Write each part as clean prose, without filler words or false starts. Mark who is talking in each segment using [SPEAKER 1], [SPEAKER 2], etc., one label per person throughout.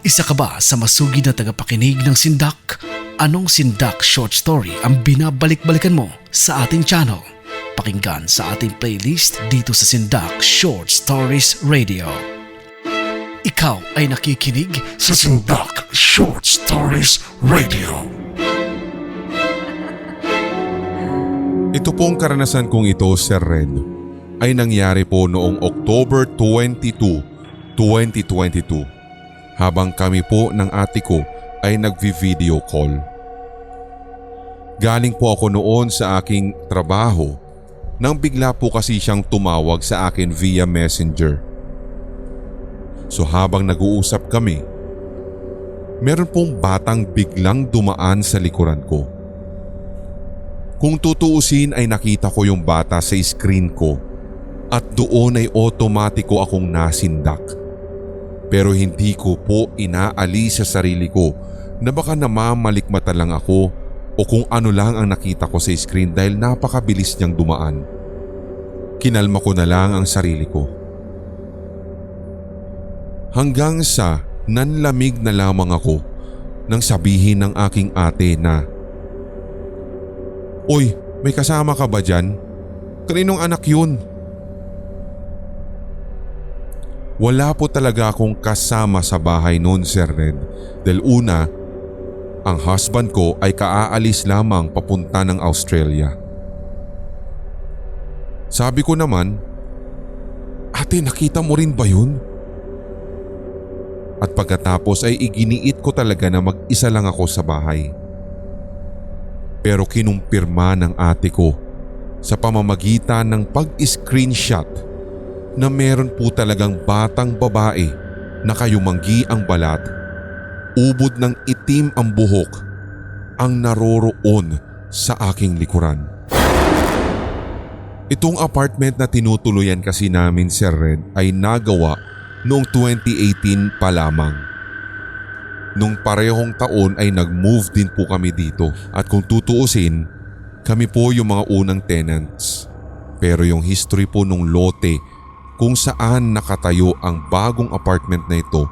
[SPEAKER 1] Isa ka ba sa masugid na tagapakinig ng Sindak? Anong Sindak short story ang binabalik-balikan mo sa ating channel? Pakinggan sa ating playlist dito sa Sindak Short Stories Radio. Ikaw ay nakikinig sa Sindak Short Stories Radio.
[SPEAKER 2] Ito pong karanasan kong ito, Sir Red, ay nangyari po noong October 22, 2022 habang kami po ng ate ko ay nagvi-video call. Galing po ako noon sa aking trabaho nang bigla po kasi siyang tumawag sa akin via messenger. So habang nag-uusap kami, meron pong batang biglang dumaan sa likuran ko. Kung tutuusin ay nakita ko yung bata sa screen ko at doon ay otomatiko akong nasindak. Pero hindi ko po inaalis sa sarili ko na baka namamalikmata lang ako o kung ano lang ang nakita ko sa screen dahil napakabilis niyang dumaan. Kinalma ko na lang ang sarili ko. Hanggang sa nanlamig na lamang ako nang sabihin ng aking ate na, "Uy, may kasama ka ba dyan? Kaninong anak yun?" Wala po talaga akong kasama sa bahay noon, Sir Red. Dahil una, ang husband ko ay kaaalis lamang papunta ng Australia. Sabi ko naman, "Ate, nakita mo rin ba yun?" At pagkatapos ay iginiit ko talaga na mag-isa lang ako sa bahay. Pero kinumpirma ng ate ko sa pamamagitan ng pag-screenshot na meron po talagang batang babae na kayumanggi ang balat, ubod ng itim ang buhok, ang naroroon sa aking likuran. Itong apartment na tinutuluyan kasi namin, Sir Red, ay nagawa noong 2018 pa lamang. Nung parehong taon ay nag-move din po kami dito at kung tutuusin, kami po yung mga unang tenants. Pero yung history po nung lote kung saan nakatayo ang bagong apartment na ito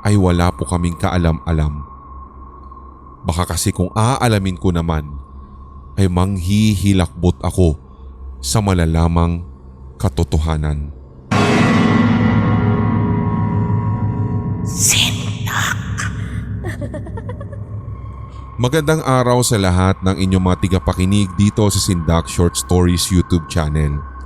[SPEAKER 2] ay wala po kaming kaalam-alam. Baka kasi kung aalamin ko naman ay manghihilakbot ako sa malalamang katotohanan. Magandang araw sa lahat ng inyong mga tigapakinig dito sa Sindak Short Stories YouTube channel.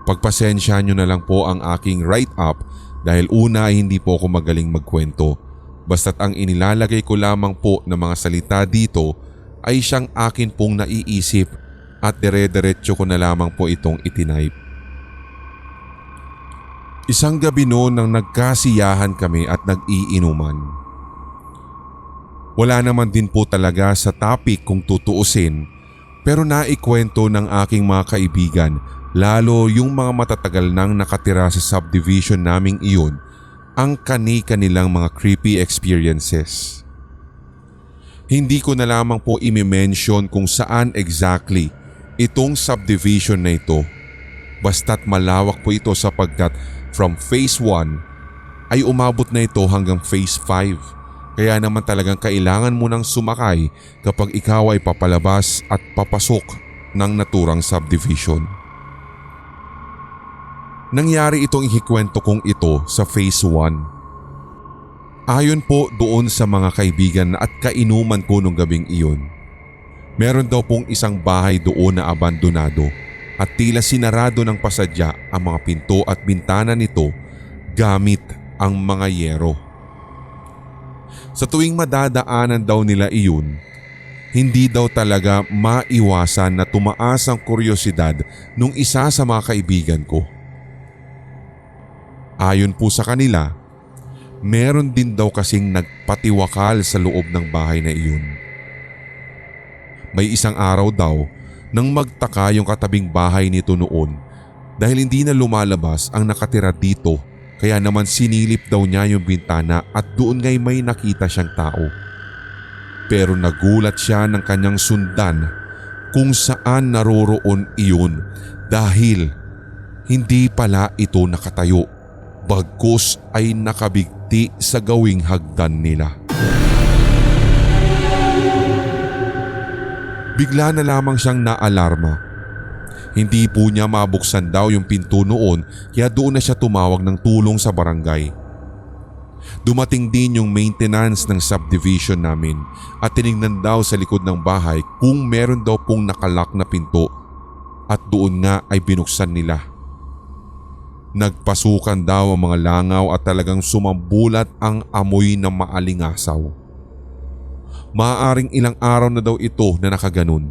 [SPEAKER 2] Pagpasensya nyo na lang po ang aking write-up dahil una ay hindi po ako magaling magkwento. Basta't ang inilalagay ko lamang po ng mga salita dito ay siyang akin pong naiisip at dire-diretso ko na lamang po itong itinipe. Isang gabi noon nang nagkasiyahan kami at nag-iinuman. Wala naman din po talaga sa topic kung tutuusin pero naikwento ng aking mga kaibigan, lalo yung mga matatagal nang nakatira sa subdivision naming iyon, ang kani-kanilang mga creepy experiences. Hindi ko na lamang po imi-mention kung saan exactly itong subdivision na ito. Basta't malawak po ito sapagkat from phase 1 ay umabot na ito hanggang phase 5. Kaya naman talagang kailangan mo nang sumakay kapag ikaw ay papalabas at papasok ng naturang subdivision. Nangyari itong ikikwento kong ito sa phase 1. Ayon po doon sa mga kaibigan at kainuman ko nung gabing iyon, meron daw pong isang bahay doon na abandonado at tila sinarado ng pasadya ang mga pinto at bintana nito gamit ang mga yero. Sa tuwing madadaanan daw nila iyon, hindi daw talaga maiwasan na tumaas ang kuryosidad nung isa sa mga kaibigan ko. Ayon po sa kanila, meron din daw kasing nagpatiwakal sa loob ng bahay na iyon. May isang araw daw nang magtaka yung katabing bahay nito noon dahil hindi na lumalabas ang nakatira dito, kaya naman sinilip daw niya yung bintana at doon nga'y may nakita siyang tao. Pero nagulat siya ng kanyang sundan kung saan naroroon iyon dahil hindi pala ito nakatayo bagkus ay nakabigti sa gawing hagdan nila. Bigla na lamang siyang naalarma. Hindi po niya mabuksan daw yung pinto noon kaya doon na siya tumawag ng tulong sa barangay. Dumating din yung maintenance ng subdivision namin at tinignan daw sa likod ng bahay kung meron daw pong nakalak na pinto at doon nga ay binuksan nila. Nagpasukan daw ang mga langaw at talagang sumambulat ang amoy ng maalingasaw. Maaaring ilang araw na daw ito na nakaganon.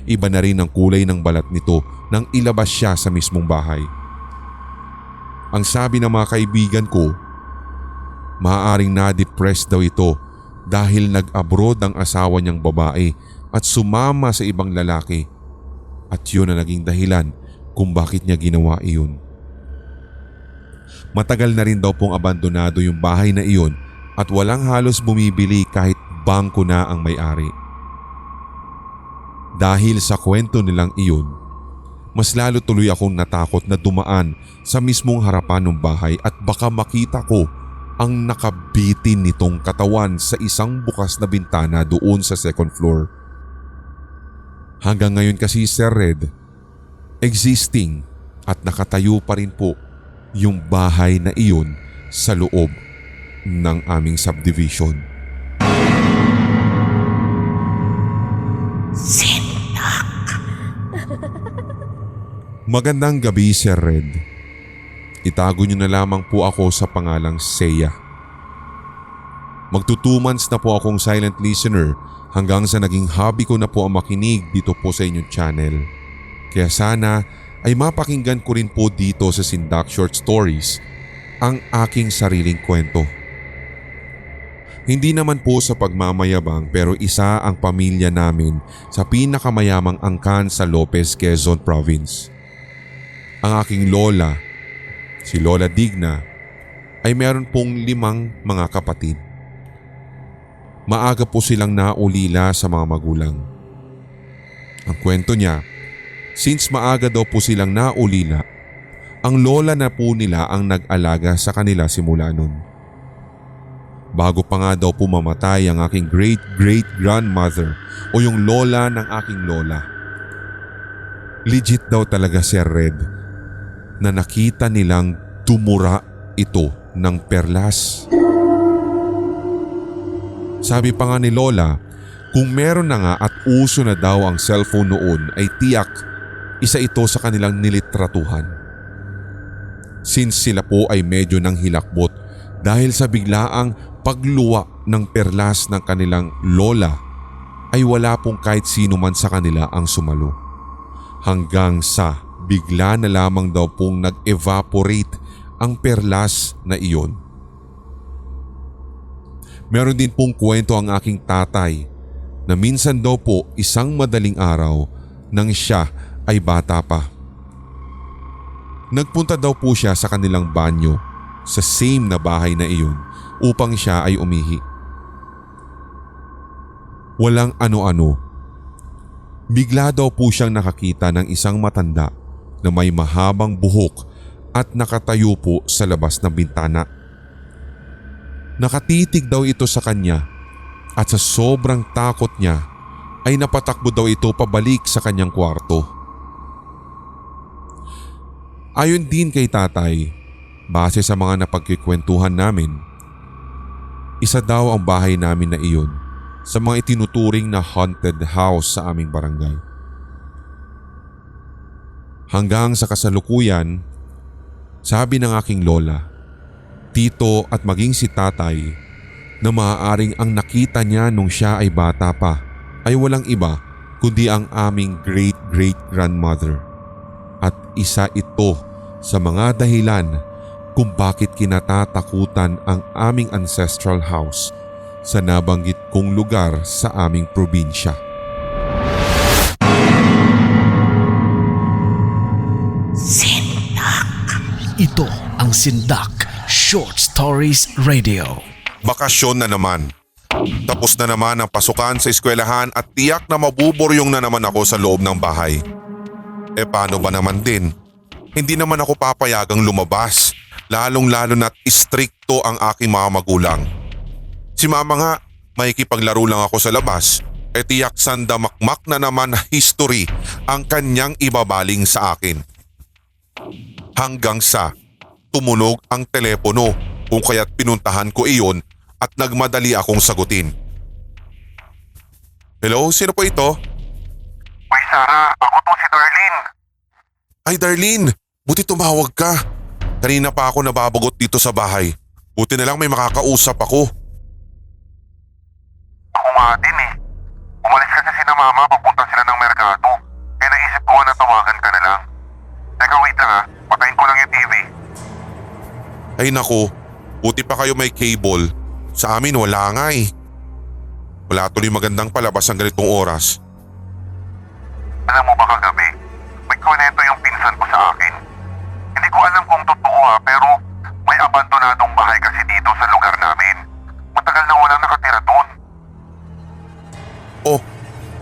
[SPEAKER 2] Iba na rin ang kulay ng balat nito nang ilabas siya sa mismong bahay. Ang sabi ng mga kaibigan ko, maaaring na-depress daw ito dahil nag-abroad ang asawa niyang babae at sumama sa ibang lalaki at yun ang naging dahilan kung bakit niya ginawa iyon. Matagal na rin daw pong abandonado yung bahay na iyon at walang halos bumibili kahit bangko na ang may-ari. Dahil sa kwento nilang iyon, mas lalo tuloy akong natakot na dumaan sa mismong harapan ng bahay at baka makita ko ang nakabitin nitong katawan sa isang bukas na bintana doon sa second floor. Hanggang ngayon kasi Sir Red, existing at nakatayo pa rin po yung bahay na iyon sa loob ng aming subdivision. Magandang gabi Sir Red. Itago niyo na lamang po ako sa pangalang Seiya. Magto 2 months na po akong silent listener hanggang sa naging hobby ko na po ang makinig dito po sa inyong channel. Kaya sana ay mapakinggan ko rin po dito sa Sindak Short Stories ang aking sariling kwento. Hindi naman po sa pagmamayabang pero isa ang pamilya namin sa pinakamayamang angkan sa Lopez, Quezon Province. Ang aking lola, si Lola Digna, ay meron pong 5 mga kapatid. Maaga po silang naulila sa mga magulang. Ang kwento niya, since maaga daw po silang naulila, ang lola na po nila ang nag-alaga sa kanila simula nun. Bago pa nga daw po mamatay ang aking great-great-grandmother o yung lola ng aking lola. Legit daw talaga Sir Red na nakita nilang tumura ito ng perlas. Sabi pa nga ni Lola, kung meron na nga at uso na daw ang cellphone noon ay tiyak isa ito sa kanilang nilitratuhan. Since sila po ay medyo nang hilakbot dahil sa biglaang pagluwa ng perlas ng kanilang lola ay wala pong kahit sino man sa kanila ang sumalo. Hanggang sa bigla na lamang daw pong nag-evaporate ang perlas na iyon. Meron din pong kwento ang aking tatay na minsan daw po isang madaling araw nang siya ay bata pa. Nagpunta daw po siya sa kanilang banyo sa same na bahay na iyon upang siya ay umihi. Walang ano-ano. Bigla daw po siyang nakakita ng isang matanda na may mahabang buhok at nakatayo po sa labas ng bintana. Nakatitig daw ito sa kanya at sa sobrang takot niya ay napatakbo daw ito pabalik sa kanyang kwarto. Ayon din kay tatay, base sa mga napagkikwentuhan namin, isa daw ang bahay namin na iyon sa mga itinuturing na haunted house sa aming barangay. Hanggang sa kasalukuyan, sabi ng aking lola, tito at maging si tatay na maaaring ang nakita niya nung siya ay bata pa ay walang iba kundi ang aming great-great-grandmother. At isa ito sa mga dahilan kung bakit kinatatakutan ang aming ancestral house sa nabanggit kong lugar sa aming probinsya.
[SPEAKER 1] Ito ang Sindak Short Stories Radio.
[SPEAKER 2] Bakasyon na naman. Tapos na naman ang pasukan sa eskwelahan at tiyak na mabuburyong na naman ako sa loob ng bahay. Paano ba naman din? Hindi naman ako papayagang lumabas Lalong-lalo na't istrikto ang aking mga magulang. Si mama nga, makikipaglaro lang ako sa labas, tiyak sandamakmak na naman na history ang kanyang ibabaling sa akin. Hanggang sa tumunog ang telepono kung kaya't pinuntahan ko iyon at nagmadali akong sagutin. Hello, sino po ito?
[SPEAKER 3] Uy Sarah, ako to si Darlene.
[SPEAKER 2] Ay Darlene, buti tumawag ka. Kanina pa ako nababagot dito sa bahay. Buti na lang may makakausap ako.
[SPEAKER 3] Ako nga din eh. Umalis kasi sina mama, papunta sila ng merkado. Kaya naisip ko na tawagan ka na lang. Teka wait lang patayin ko lang yung TV.
[SPEAKER 2] Ay naku, buti pa kayo may cable. Sa amin wala nga eh. Wala tuloy magandang palabas ang ganitong oras.
[SPEAKER 3] Alam mo ba kagabi, may kwento yung pinsan ko sa akin. Hindi ko alam kung totoo pero may abandonadong bahay kasi dito sa lugar namin. Matagal na walang nakatira doon.
[SPEAKER 2] Oh,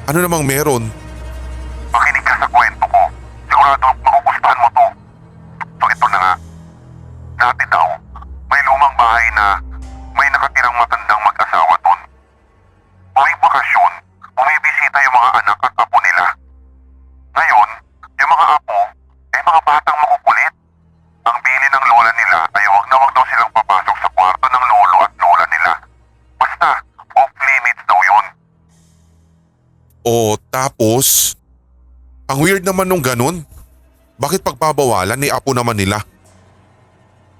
[SPEAKER 2] ano namang meron?
[SPEAKER 3] Makinig ka sa kwento ko. Sigurado magugustuhan mo to. So ito na nga. Dati daw, may lumang bahay na may nakatirang matandang mag-asawa doon. Tuwing bakasyon, bumibisita yung mga anak at apo nila. Ngayon, yung mga apo ay mga batang makukulit. Ang bili ng lola nila ay wag na wag daw silang papasok sa kwarto ng lolo at lola nila. Basta, off limits daw yun.
[SPEAKER 2] Oh, tapos? Ang weird naman nung ganun. Bakit pagbabawalan ni apo naman nila?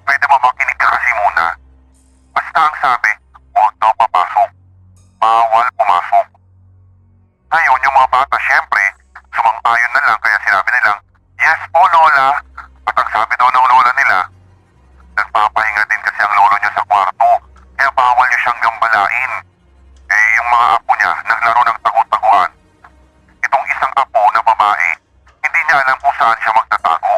[SPEAKER 3] Pwede ba makinig ka kasi muna? Basta ang sabi, huwag daw papasok. Bawal pumasok. Ngayon yung mga bata syempre, sumang-ayon na lang kaya sinabi nilang, yes po lola. At ang sabi daw ng lola nila, nagpapahinga din kasi ang lolo niya sa kwarto, kaya bawal niya siyang gambalain. Yung mga apo niya naglaro ng tagu-taguan. Itong isang apo na babae, hindi niya alam kung saan siya magtatago.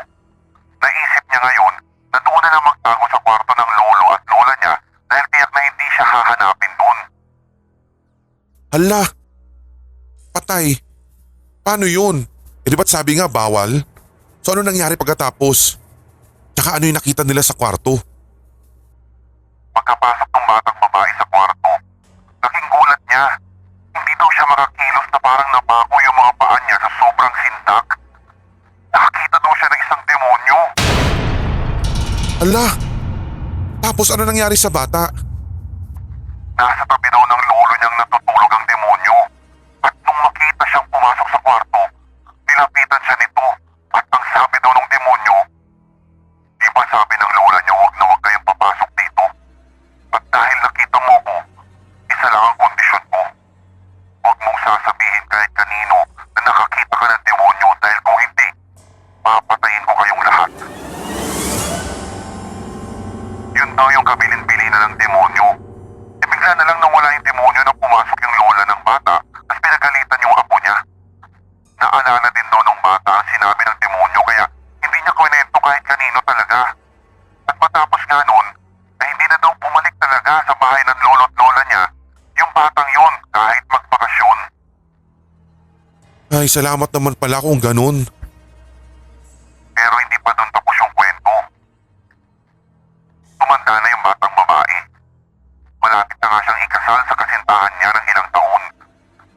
[SPEAKER 3] Naisip niya ngayon na doon na lang magtago sa kwarto ng lolo at lola niya dahil tiyak na hindi siya hahanapin doon.
[SPEAKER 2] Hala! Patay! Paano yun? Di ba't sabi nga bawal? So ano nangyari pagkatapos? Tsaka ano yung nakita nila sa kwarto?
[SPEAKER 3] Pagkapasok ng batang babae sa kwarto, laking gulat niya. Hindi daw siya makakilos na parang napako yung mga paa niya sa sobrang sindak. Nakakita daw siya ng isang demonyo.
[SPEAKER 2] Hala! Tapos ano nangyari sa bata?
[SPEAKER 3] Nasa tabi daw ng lolo niyang natutulog ang demonyo. At nung makita siyang pumasok sa kwarto, nilapitan siya nito. At ang sabi daw ng demonyo, di ba sabi ng lola niya huwag na huwag kayong papasok dito? At dahil nakita mo ko, isa lang ang kondisyon ko. Huwag mong sasabihin kahit kanino na nakakita ka ng demonyo dahil kung hindi, papatayin ko kayong lahat. Yun daw yung kabilin-bilinan ng demonyo. Bigla na lang nawala yung demonyo nang pumasok yung lola ng bata at pinagalitan yung apo niya. Naalala din daw ng bata ang sinabi ng demonyo kaya hindi niya kwento kahit kanino talaga. At matapos nga nun, ay hindi na daw bumalik talaga sa bahay ng lolo at lola niya yung batang yun kahit magbakasyon.
[SPEAKER 2] Ay, salamat naman pala kung ganun.
[SPEAKER 3] Pero hindi pa doon tapos yung kwento. Tumanda na yung batang babae. Malapit na nga siyang ikasal sa kasintahan niya ng ilang taon.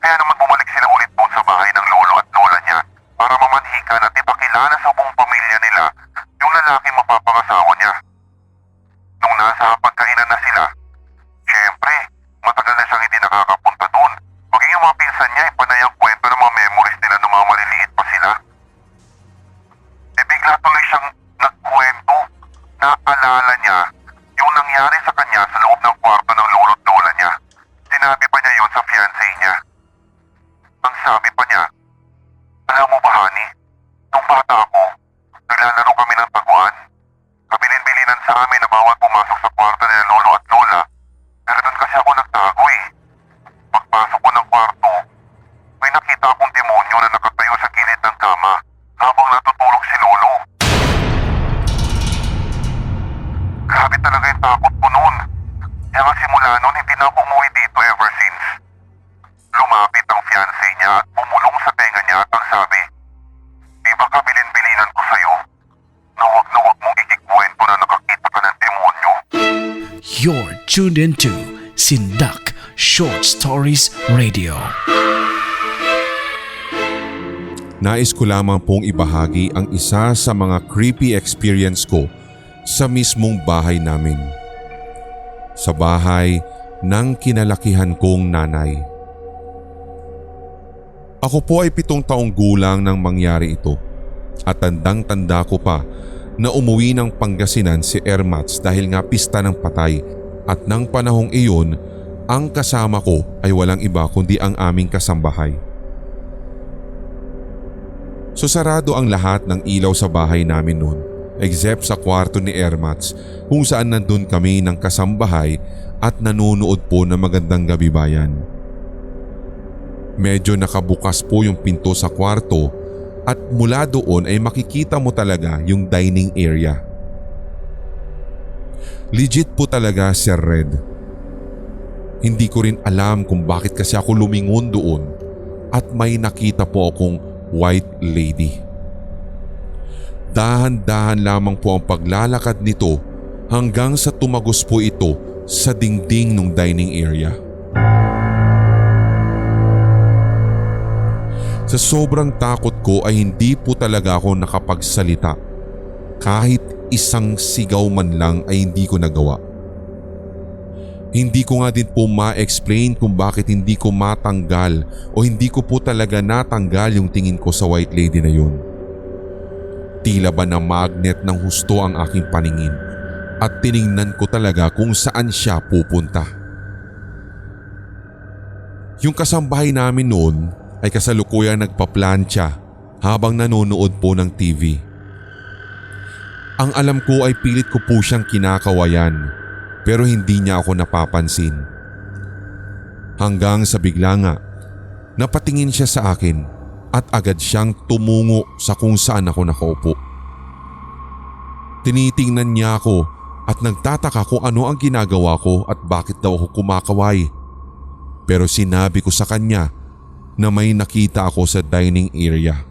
[SPEAKER 3] Kaya naman bumalik sila ulit doon sa bahay ng lolo at lola niya para mamanhikan at ipakilala sa buong pamilya nila yung lalaking mapapangasawa niya. Nung nasa pagkainan na sila, syempre, matagal na siyang hindi nakakapunta doon. Maging yung mga pinsan niya, panay ang kwento ng mga memories nila nung mga maliliit pa sila. Bigla tuloy siyang nagkwento na alala niya yung nangyari sa kanya sa loob ng kwarto ng lolo at lola niya. Sinabi pa niya yun sa fiancé niya. Ang sabi pa niya, alam mo ba honey, nung bata ako, naglalaro kami ng taguan. Kabilin-bilinan sa amin na bawal pumasok sa kwarto ng lolo at lola. Pero doon kasi ako nagtago eh. Pagpasok ko ng kwarto, may nakita akong demonyo na nakatayo sa gilid ng kama habang natutulog si lolo. Grabe talaga yung takot ko noon. Kaya nga simula noon hindi na ako umuwi dito ever since. Lumapit ang fiancé niya at bumulong sa tenga niya at ang sabi, di ba kabilin-bilinan ko sa'yo na huwag mong ikikwento na nakakita ka ng
[SPEAKER 1] You're tuned into Sindak Short Stories Radio.
[SPEAKER 2] Nais ko lamang pong ibahagi ang isa sa mga creepy experience ko sa mismong bahay namin. Sa bahay ng kinalakihan kong nanay. Ako po ay 7 taong gulang nang mangyari ito at tandang-tanda ko pa na umuwi ng Pangasinan si Ermats dahil nga pista ng patay at nang panahong iyon ang kasama ko ay walang iba kundi ang aming kasambahay. So sarado ang lahat ng ilaw sa bahay namin noon except sa kwarto ni Ermats kung saan nandun kami ng kasambahay at nanonood po ng Magandang Gabi Bayan. Medyo nakabukas po yung pinto sa kwarto at mula doon ay makikita mo talaga yung dining area. Legit po talaga, Sir Red. Hindi ko rin alam kung bakit kasi ako lumingon doon at may nakita po akong white lady. Dahan-dahan lamang po ang paglalakad nito hanggang sa tumagos po ito sa dingding ng dining area. Sa sobrang takot ko ay hindi po talaga ako nakapagsalita. Kahit isang sigaw man lang ay hindi ko nagawa. Hindi ko nga din po ma-explain kung bakit hindi ko matanggal o hindi ko po talaga natanggal yung tingin ko sa white lady na yun. Tila ba na magnet ng husto ang aking paningin at tiningnan ko talaga kung saan siya pupunta. Yung kasambahay namin noon ay kasalukuyang nagpaplantsa habang nanonood po ng TV. Ang alam ko ay pilit ko po siyang kinakawayan pero hindi niya ako napapansin. Hanggang sa bigla nga, napatingin siya sa akin at agad siyang tumungo sa kung saan ako nakaupo. Tinitingnan niya ako at nagtataka kung ano ang ginagawa ko at bakit daw ako kumakaway. Pero sinabi ko sa kanya na may nakita ako sa dining area.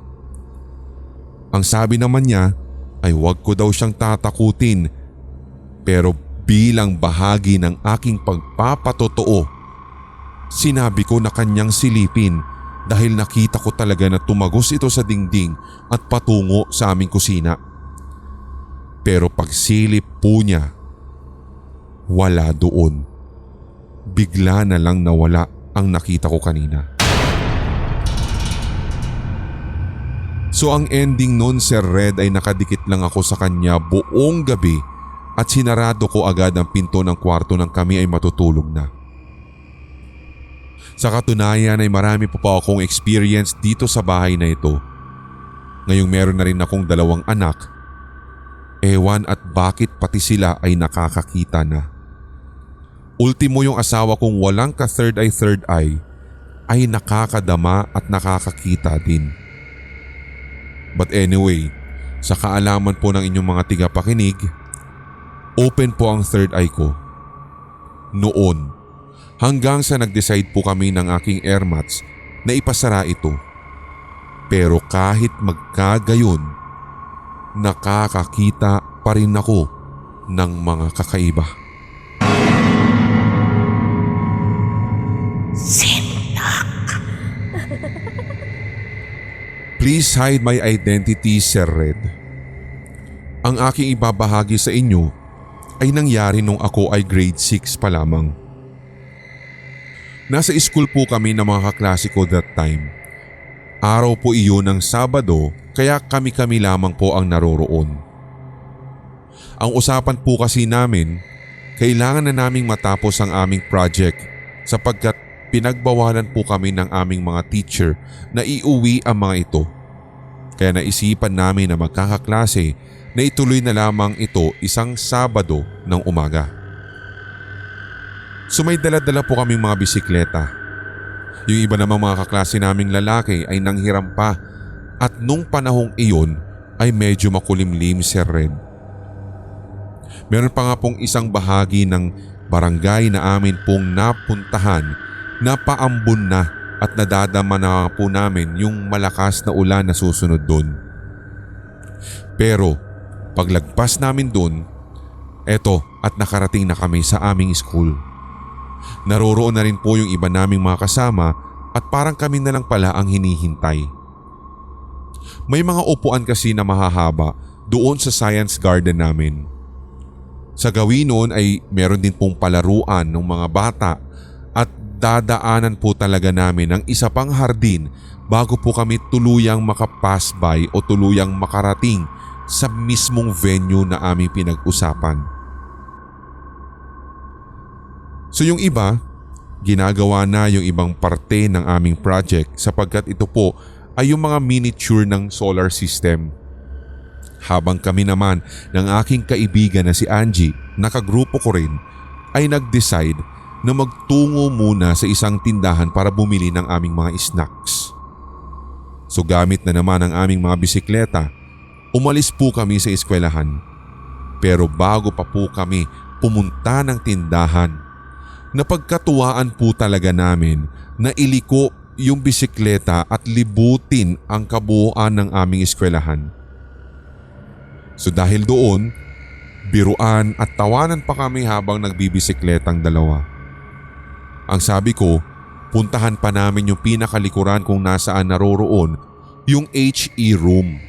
[SPEAKER 2] Ang sabi naman niya ay huwag ko daw siyang tatakutin pero bilang bahagi ng aking pagpapatotoo, sinabi ko na kanyang silipin dahil nakita ko talaga na tumagos ito sa dingding at patungo sa aming kusina. Pero pagsilip po niya, wala doon. Bigla na lang nawala ang nakita ko kanina. So ang ending nun, Sir Red, ay nakadikit lang ako sa kanya buong gabi at sinarado ko agad ang pinto ng kwarto nang kami ay matutulog na. Sa katunayan ay marami pa akong experience dito sa bahay na ito. Ngayong meron na rin akong 2 anak. Ewan at bakit pati sila ay nakakakita na. Ultimo yung asawa kong walang ka-third eye ay nakakadama at nakakakita din. But anyway, sa kaalaman po ng inyong mga tigapakinig, open po ang third eye ko. Noon, hanggang sa nag-decide po kami ng aking Ermats na ipasara ito. Pero kahit magkagayon, nakakakita pa rin ako ng mga kakaiba. Please hide my identity, Sir Red. Ang aking ibabahagi sa inyo ay nangyari nung ako ay grade 6 pa lamang. Nasa school po kami ng mga kaklase ko that time. Araw po iyon ng Sabado kaya kami-kami lamang po ang naroroon. Ang usapan po kasi namin, kailangan na naming matapos ang aming project sapagkat pinagbawalan po kami ng aming mga teacher na iuwi ang mga ito. Kaya naisipan namin na magkakaklase na ituloy na lamang ito isang Sabado ng umaga. So may dala-dala po kaming mga bisikleta. Yung iba namang mga kaklase naming lalaki ay nanghiram pa at nung panahong iyon ay medyo makulimlim, Sir Red. Meron pa nga pong isang bahagi ng barangay na amin pong napuntahan na paambon na at nadadama na po namin yung malakas na ulan na susunod doon. Pero paglagpas namin doon, eto, at nakarating na kami sa aming school. Naroroon na rin po yung iba naming mga kasama at parang kami na lang pala ang hinihintay. May mga upuan kasi na mahahaba doon sa science garden namin. Sa gawin noon ay meron din pong palaruan ng mga bata at dadaanan po talaga namin ang isa pang hardin bago po kami tuluyang makapass by o tuluyang makarating sa mismong venue na aming pinag-usapan. So yung iba, ginagawa na yung ibang parte ng aming project sapagkat ito po ay yung mga miniature ng solar system. Habang kami naman ng aking kaibigan na si Angie, nakagrupo ko rin, ay nag-decide na magtungo muna sa isang tindahan para bumili ng aming mga snacks. So gamit na naman ang aming mga bisikleta, umalis po kami sa eskwelahan. Pero bago pa po kami pumunta ng tindahan, napagkatuwaan po talaga namin na iliko yung bisikleta at libutin ang kabuuan ng aming eskwelahan. So dahil doon, biruan at tawanan pa kami habang nagbibisikletang dalawa. Ang sabi ko, puntahan pa namin yung pinakalikuran kung nasaan naroroon yung HE room.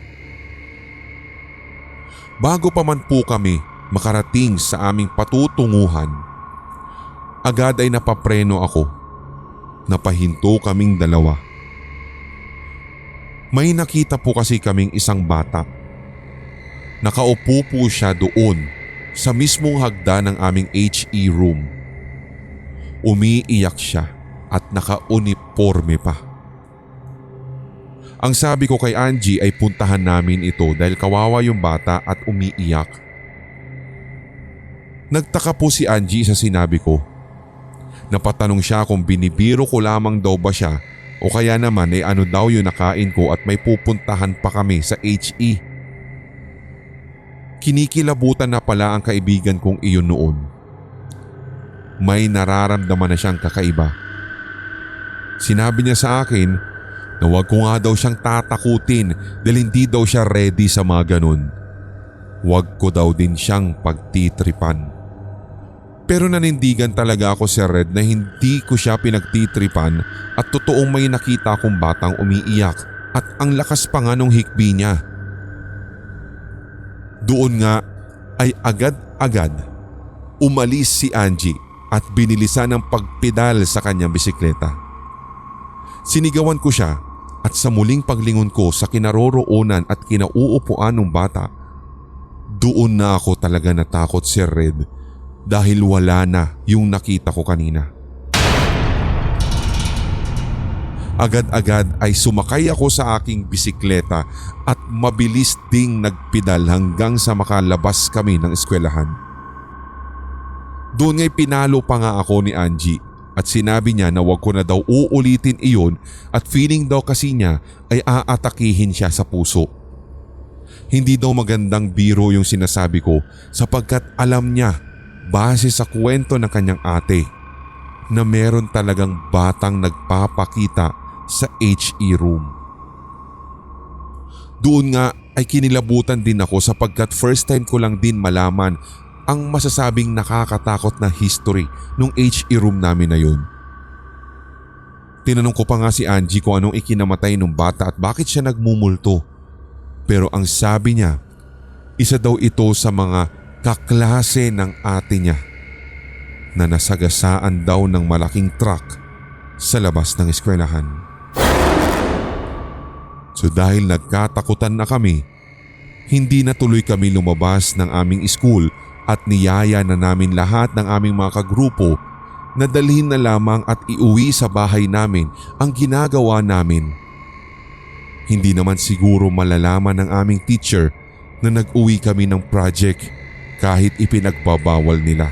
[SPEAKER 2] Bago pa man po kami makarating sa aming patutunguhan, agad ay napapreno ako. Napahinto kaming dalawa. May nakita po kasi kaming isang bata. Nakaupo po siya doon sa mismong hagdan ng aming HE room. Umiiyak siya at naka-uniforme pa. Ang sabi ko kay Angie ay puntahan namin ito dahil kawawa yung bata at umiiyak. Nagtaka po si Angie sa sinabi ko. Napatanong siya kung binibiro ko lamang daw ba siya o kaya naman ay ano daw yung nakain ko at may pupuntahan pa kami sa HE. Kinikilabutan na pala ang kaibigan kong iyon noon. May nararamdaman na siyang kakaiba. Sinabi niya sa akin na wag ko nga daw siyang tatakutin dahil hindi daw siya ready sa mga ganun. Wag ko daw din siyang pagtitripan. Pero nanindigan talaga ako Sir Red na hindi ko siya pinagtitripan at totoong may nakita akong batang umiiyak at ang lakas pa nga nung hikbi niya. Doon nga ay agad-agad umalis si Angie at binilisan ng pagpedal sa kanyang bisikleta. Sinigawan ko siya at sa muling paglingon ko sa kinaroroonan at kinauupuan ng bata, doon na ako talaga natakot Sir Red dahil wala na yung nakita ko kanina. Agad-agad ay sumakay ako sa aking bisikleta at mabilis ding nagpedal hanggang sa makalabas kami ng eskwelahan. Doon nga'y pinalo pa nga ako ni Angie at sinabi niya na wag ko na daw uulitin iyon at feeling daw kasi niya ay aatakihin siya sa puso. Hindi daw magandang biro yung sinasabi ko sapagkat alam niya base sa kwento ng kanyang ate na meron talagang batang nagpapakita sa HE room. Doon nga ay kinilabutan din ako sapagkat first time ko lang din malaman ang masasabing nakakatakot na history nung HE room namin na yun. Tinanong ko pa nga si Angie kung anong ikinamatay ng bata at bakit siya nagmumulto. Pero ang sabi niya, isa daw ito sa mga kaklase ng ate niya na nasagasaan daw ng malaking truck sa labas ng eskwelahan. So dahil nagkatakutan na kami, hindi na tuloy kami lumabas ng aming school at niyaya na namin lahat ng aming mga kagrupo na dalhin na lamang at iuwi sa bahay namin ang ginagawa namin. Hindi naman siguro malalaman ng aming teacher na nag-uwi kami ng project kahit ipinagbabawal nila.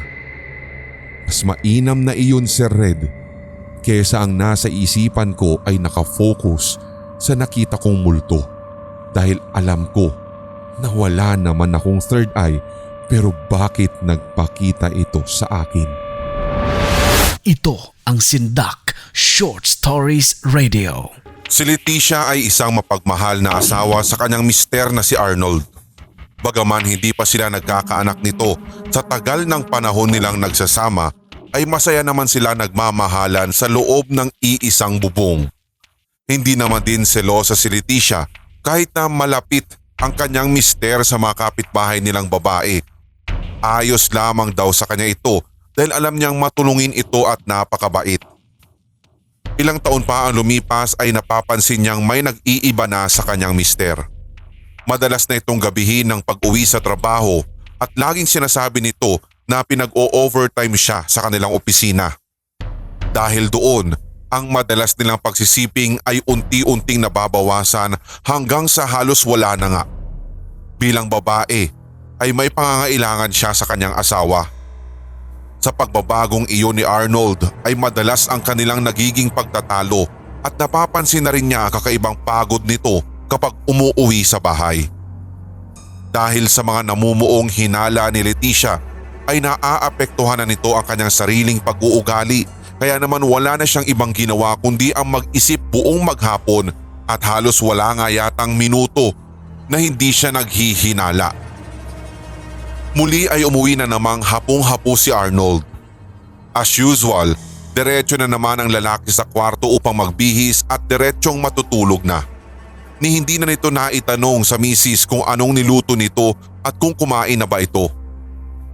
[SPEAKER 2] Mas mainam na iyon Sir Red kesa ang nasa isipan ko ay nakafocus sa nakita kong multo dahil alam ko na wala naman akong third eye pero bakit nagpakita ito sa akin?
[SPEAKER 1] Ito ang Sindak Short Stories Radio.
[SPEAKER 2] Si Leticia ay isang mapagmahal na asawa sa kanyang mister na si Arnold. Bagaman hindi pa sila nagkakaanak nito, sa tagal ng panahon nilang nagsasama ay masaya naman sila nagmamahalan sa loob ng iisang bubong. Hindi naman din selosa si Leticia kahit na malapit ang kanyang mister sa mga kapitbahay nilang babae. Ayos lamang daw sa kanya ito dahil alam niyang matulungin ito at napakabait. Ilang taon pa ang lumipas ay napapansin niyang may nag-iiba na sa kanyang mister. Madalas na itong gabihin ng pag-uwi sa trabaho at laging sinasabi nito na pinag-o-overtime siya sa kanilang opisina. Dahil doon, ang madalas nilang pagsisiping ay unti-unting nababawasan hanggang sa halos wala na nga. Bilang babae ay may pangangailangan siya sa kanyang asawa. Sa pagbabagong iyon ni Arnold ay madalas ang kanilang nagiging pagtatalo at napapansin na rin niya ang kakaibang pagod nito kapag umuuwi sa bahay. Dahil sa mga namumuong hinala ni Leticia ay naaapektuhan na nito ang kanyang sariling pag-uugali, kaya naman wala na siyang ibang ginawa kundi ang mag-isip buong maghapon at halos wala nga yatang minuto na hindi siya naghihinala. Muli ay umuwi na namang hapong-hapo si Arnold. As usual, diretso na naman ang lalaki sa kwarto upang magbihis at diretsyong matutulog na. Ni hindi na nito naitanong sa misis kung anong niluto nito at kung kumain na ba ito.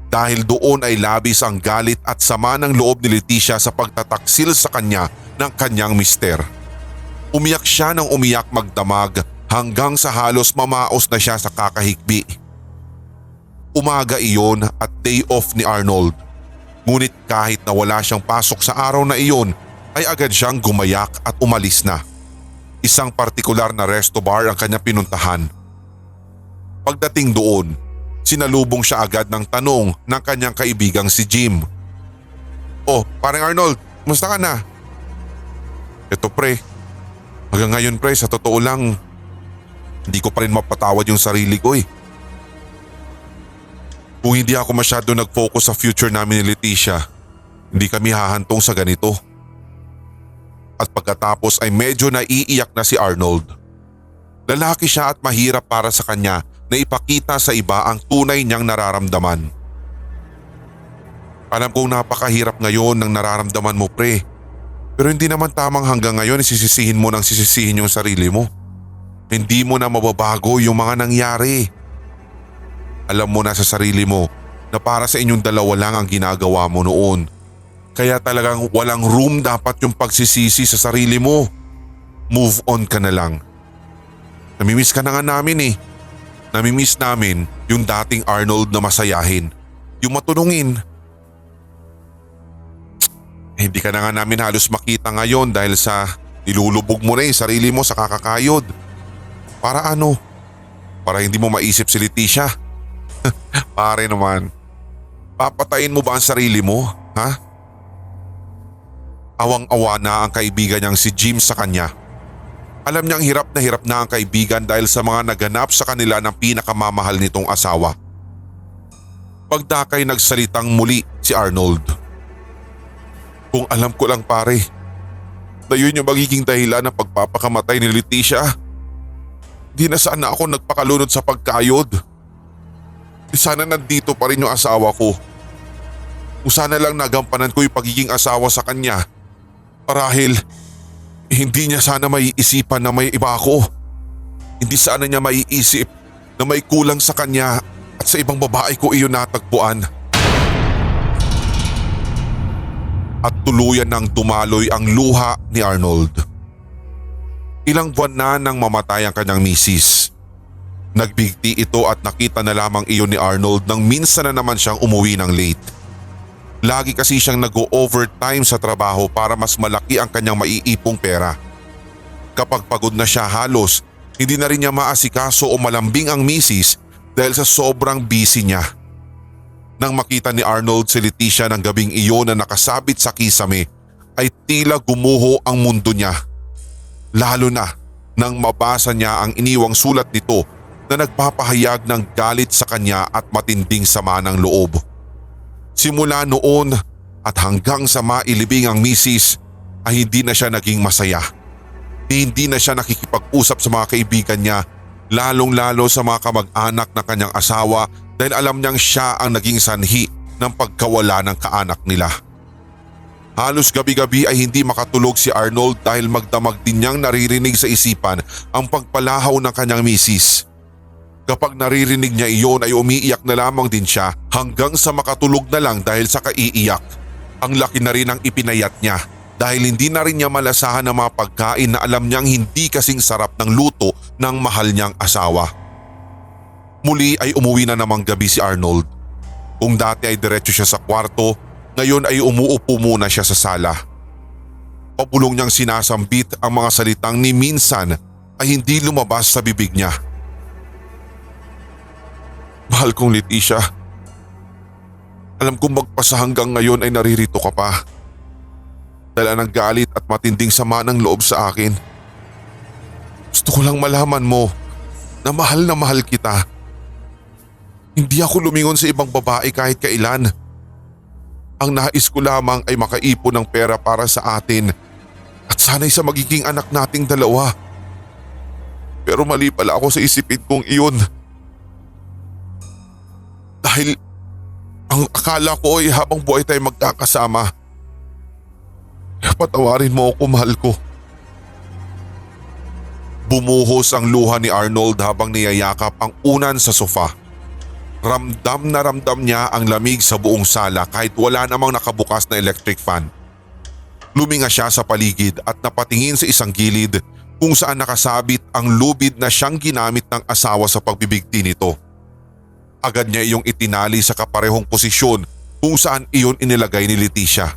[SPEAKER 2] Dahil doon ay labis ang galit at sama ng loob ni Leticia sa pagtataksil sa kanya ng kanyang mister. Umiyak siya ng umiyak magdamag hanggang sa halos mamaos na siya sa kakahigbi. Umaga iyon at day off ni Arnold. Ngunit kahit na wala siyang pasok sa araw na iyon ay agad siyang gumayak at umalis na. Isang partikular na resto bar ang kanya pinuntahan. Pagdating doon, sinalubong siya agad ng tanong ng kanyang kaibigang si Jim. "Oh, parang Arnold, musta ka na?" "Eto pre, hanggang ngayon pre, sa totoo lang, hindi ko pa rin mapatawad yung sarili ko eh. Kung hindi ako masyado nag-focus sa future namin ni Leticia, hindi kami hahantong sa ganito." At pagkatapos ay medyo naiiyak na si Arnold. Lalaki siya at mahirap para sa kanya na ipakita sa iba ang tunay niyang nararamdaman. "Alam kong napakahirap ngayon ng nararamdaman mo pre, pero hindi naman tamang hanggang ngayon isisisihin mo ng sisisihin yung sarili mo. Hindi mo na mababago yung mga nangyari. Alam mo na sa sarili mo na para sa inyong dalawa lang ang ginagawa mo noon. Kaya talagang walang room dapat yung pagsisisi sa sarili mo. Move on ka na lang. Namimiss ka na nga namin eh. Namimiss namin yung dating Arnold na masayahin. Yung matulungin. Hindi ka na nga namin halos makita ngayon dahil sa nilulubog mo na yung sarili mo sa kakakayod. Para ano? Para hindi mo maisip si Leticia? Pare naman, papatayin mo ba ang sarili mo? Ha?" Awang-awa na ang kaibigan niyang si Jim sa kanya. Alam niyang hirap na ang kaibigan dahil sa mga naganap sa kanila ng pinakamamahal nitong asawa. Pagdakay nagsalitang muli si Arnold. "Kung alam ko lang pare, na yun yung magiging dahilan ng pagpapakamatay ni Leticia. Di na sana ako nagpakalunod sa pagkayod. Di sana nandito pa rin yung asawa ko. Kung sana lang nagampanan ko yung pagiging asawa sa kanya. Marahil, hindi niya sana maiisipan na may iba ako. Hindi sana niya maiisip na may kulang sa kanya at sa ibang babae ko iyon natagpuan." At tuluyan nang dumaloy ang luha ni Arnold. Ilang buwan na nang mamatay ang kanyang misis. Nagbigti ito at nakita na lamang iyon ni Arnold nang minsan na naman siyang umuwi ng late. Lagi kasi siyang nag-o-overtime sa trabaho para mas malaki ang kanyang maiipong pera. Kapag pagod na siya halos, hindi na rin niya maasikaso o malambing ang misis dahil sa sobrang busy niya. Nang makita ni Arnold si Leticia ng gabing iyon na nakasabit sa kisame, ay tila gumuho ang mundo niya. Lalo na nang mabasa niya ang iniwang sulat nito na nagpapahayag ng galit sa kanya at matinding sama ng loob. Simula noon at hanggang sa mailibing ang misis ay hindi na siya naging masaya. Hindi na siya nakikipag-usap sa mga kaibigan niya, lalong-lalo sa mga kamag-anak ng kanyang asawa dahil alam niyang siya ang naging sanhi ng pagkawala ng kaanak nila. Halos gabi-gabi ay hindi makatulog si Arnold dahil magdamag din niyang naririnig sa isipan ang pagpalahaw ng kanyang misis. Kapag naririnig niya iyon ay umiiyak na lamang din siya hanggang sa makatulog na lang dahil sa kaiiyak. Ang laki na rin ang ipinayat niya dahil hindi na rin niya malasahan ang mga pagkain na alam niyang hindi kasing sarap ng luto ng mahal niyang asawa. Muli ay umuwi na namang gabi si Arnold. Kung dati ay diretso siya sa kwarto, ngayon ay umuupo muna siya sa sala. Pabulong niyang sinasambit ang mga salitang ni minsan ay hindi lumabas sa bibig niya. Mahal kong Leticia, alam kong magpasa hanggang ngayon ay naririto ka pa. Dala ng galit at matinding sama ng loob sa akin. Gusto ko lang malaman mo na mahal kita. Hindi ako lumingon sa ibang babae kahit kailan. Ang nais ko lamang ay makaipon ng pera para sa atin at sana'y sa magiging anak nating dalawa. Pero mali pala ako sa isipin kong iyon. Dahil ang akala ko ay habang buhay tayo magkakasama. Patawarin mo ako, mahal ko. Bumuhos ang luha ni Arnold habang niyayakap ang unan sa sofa. Ramdam na ramdam niya ang lamig sa buong sala kahit wala namang nakabukas na electric fan. Luminga siya sa paligid at napatingin sa isang gilid kung saan nakasabit ang lubid na siyang ginamit ng asawa sa pagbibigti nito. Agad niya iyong itinali sa kaparehong posisyon kung saan iyon inilagay ni Leticia.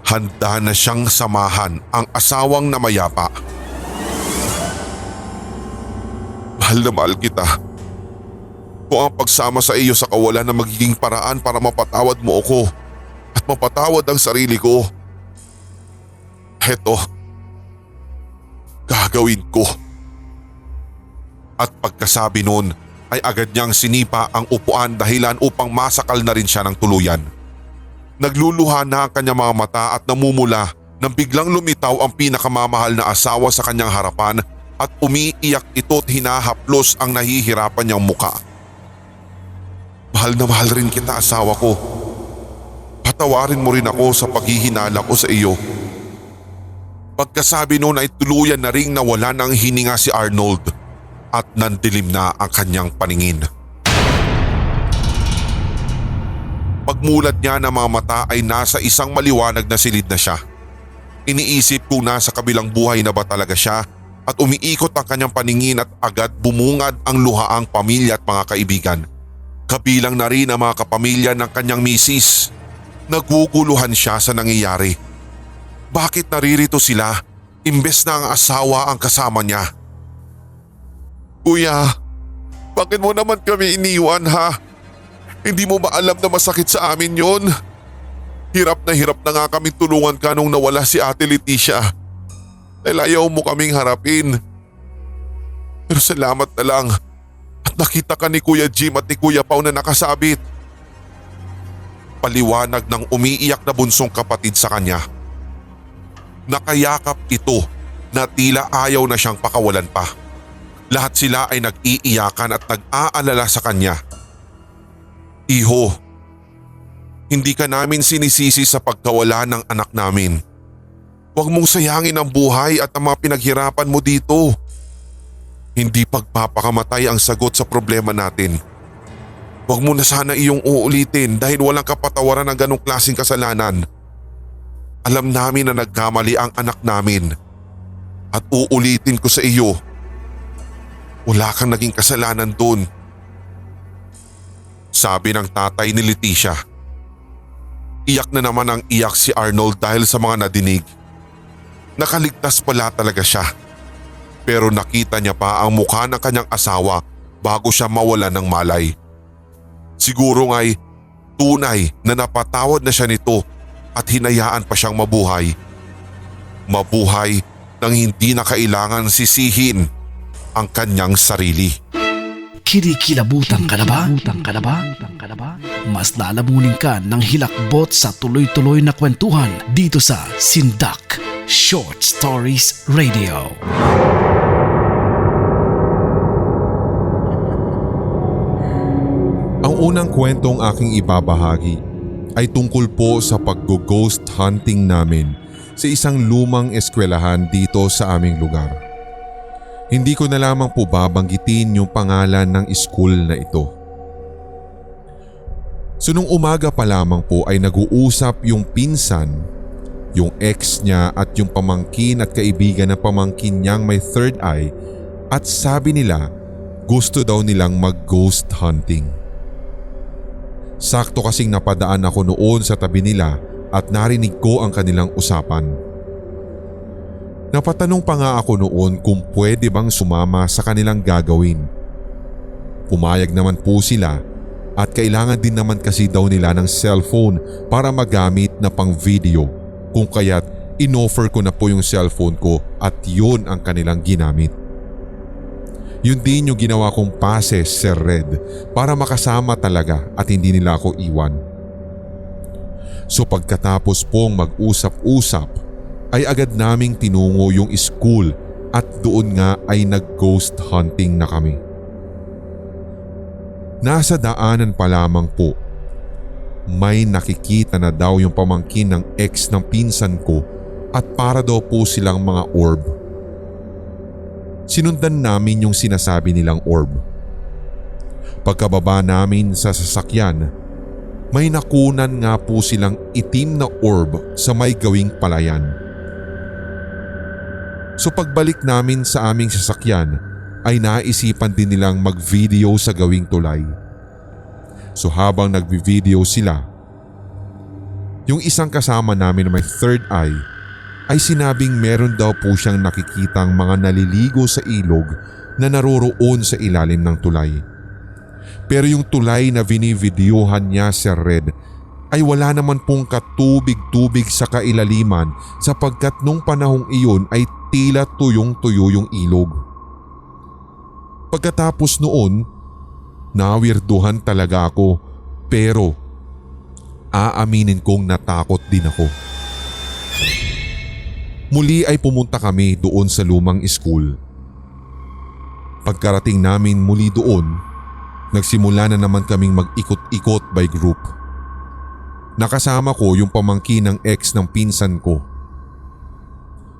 [SPEAKER 2] Handa na siyang samahan ang asawang namayapa. Mahal na mahal kita. Kung ang pagsama sa iyo sa kawalan na magiging paraan para mapatawad mo ako at mapatawad ang sarili ko, heto, gagawin ko. At pagkasabi nun ay agad niyang sinipa ang upuan dahilan upang masakal na rin siya ng tuluyan. Nagluluha na ang kanyang mga mata at namumula nang biglang lumitaw ang pinakamamahal na asawa sa kanyang harapan at umiiyak ito at hinahaplos ang nahihirapan niyang muka. Mahal na mahal rin kita, asawa ko. Patawarin mo rin ako sa paghihinala ko sa iyo. Pagkasabi noon ay tuluyan na ring nawala ng hininga si Arnold at nandilim na ang kanyang paningin. Pagmulat niya ng mga mata ay nasa isang maliwanag na silid na siya. Iniisip kung nasa kabilang buhay na ba talaga siya at umiikot ang kanyang paningin at agad bumungad ang luhaang pamilya at mga kaibigan. Kabilang na rin ang mga kapamilya ng kanyang misis. Naguguluhan siya sa nangyayari. Bakit naririto sila imbes na ang asawa ang kasama niya? Kuya, bakit mo naman kami iniwan ha? Hindi mo ba alam na masakit sa amin yon? Hirap na nga kami tulungan ka nung nawala si Ate Leticia. Dahil ayaw mo kaming harapin. Pero salamat na lang. Nakita ka ni Kuya Jim at ni Kuya Pao na nakasabit. Paliwanag ng umiiyak na bunsong kapatid sa kanya. Nakayakap ito na tila ayaw na siyang pakawalan pa. Lahat sila ay nag-iiyakan at nag-aalala sa kanya. Iho, hindi ka namin sinisisi sa pagkawala ng anak namin. Huwag mong sayangin ang buhay at ang mga pinaghirapan mo dito. Hindi pagpapakamatay ang sagot sa problema natin. Huwag mo na sana iyong uulitin dahil walang kapatawaran ng ganong klaseng kasalanan. Alam namin na nagkamali ang anak namin. At uulitin ko sa iyo, wala kang naging kasalanan doon. Sabi ng tatay ni Leticia. Iyak na naman ang iyak si Arnold dahil sa mga nadinig. Nakaligtas pala talaga siya. Pero nakita niya pa ang mukha ng kanyang asawa bago siya mawala ng malay. Siguro nga'y tunay na napatawad na siya nito at hinayaan pa siyang mabuhay. Mabuhay nang hindi na kailangan sisihin ang kanyang sarili.
[SPEAKER 1] Kinikilabutan ka na ba? Mas lalamunin ka ng hilakbot sa tuloy-tuloy na kwentuhan dito sa Sindak Short Stories Radio.
[SPEAKER 2] unang kwentong aking ibabahagi ay tungkol po sa pag-ghost hunting namin sa isang lumang eskwelahan dito sa aming lugar. Hindi ko na lamang po babanggitin yung pangalan ng school na ito. So nung umaga pa lamang po ay nag-uusap yung pinsan, yung ex niya at yung pamangkin at kaibigan ng pamangkin niyang may third eye at sabi nila gusto daw nilang mag-ghost hunting. Sakto kasing napadaan ako noon sa tabi nila at narinig ko ang kanilang usapan. Napatanong pa nga ako noon kung pwede bang sumama sa kanilang gagawin. Pumayag naman po sila at kailangan din naman kasi daw nila ng cellphone para magamit na pang video, kung kaya't inoffer ko na po yung cellphone ko at yun ang kanilang ginamit. Yun din yung ginawa kong passes, Sir Red, para makasama talaga at hindi nila ako iwan. So pagkatapos pong mag-usap-usap ay agad naming tinungo yung school at doon nga ay nag-ghost hunting na kami. Nasa daanan pa lamang po, may nakikita na daw yung pamangkin ng ex ng pinsan ko at para daw po silang mga orb. Sinundan namin yung sinasabi nilang orb. Pagkababa namin sa sasakyan, may nakunan nga po silang itim na orb sa may gawing palayan. So pagbalik namin sa aming sasakyan ay naisipan din nilang mag-video sa gawing tulay. So habang nagvi-video sila, yung isang kasama namin na may third eye ay sinabing meron daw po siyang nakikitang mga naliligo sa ilog na naroroon sa ilalim ng tulay. Pero yung tulay na binivideohan niya, Sir Red, ay wala naman pong katubig-tubig sa kailaliman sapagkat nung panahong iyon ay tila tuyong-tuyo yung ilog. Pagkatapos noon, nawirduhan talaga ako pero aaminin kong natakot din ako. Muli ay pumunta kami doon sa lumang school. Pagkarating namin muli doon, nagsimula na naman kaming mag-ikot-ikot by group. Nakasama ko yung pamangkin ng ex ng pinsan ko.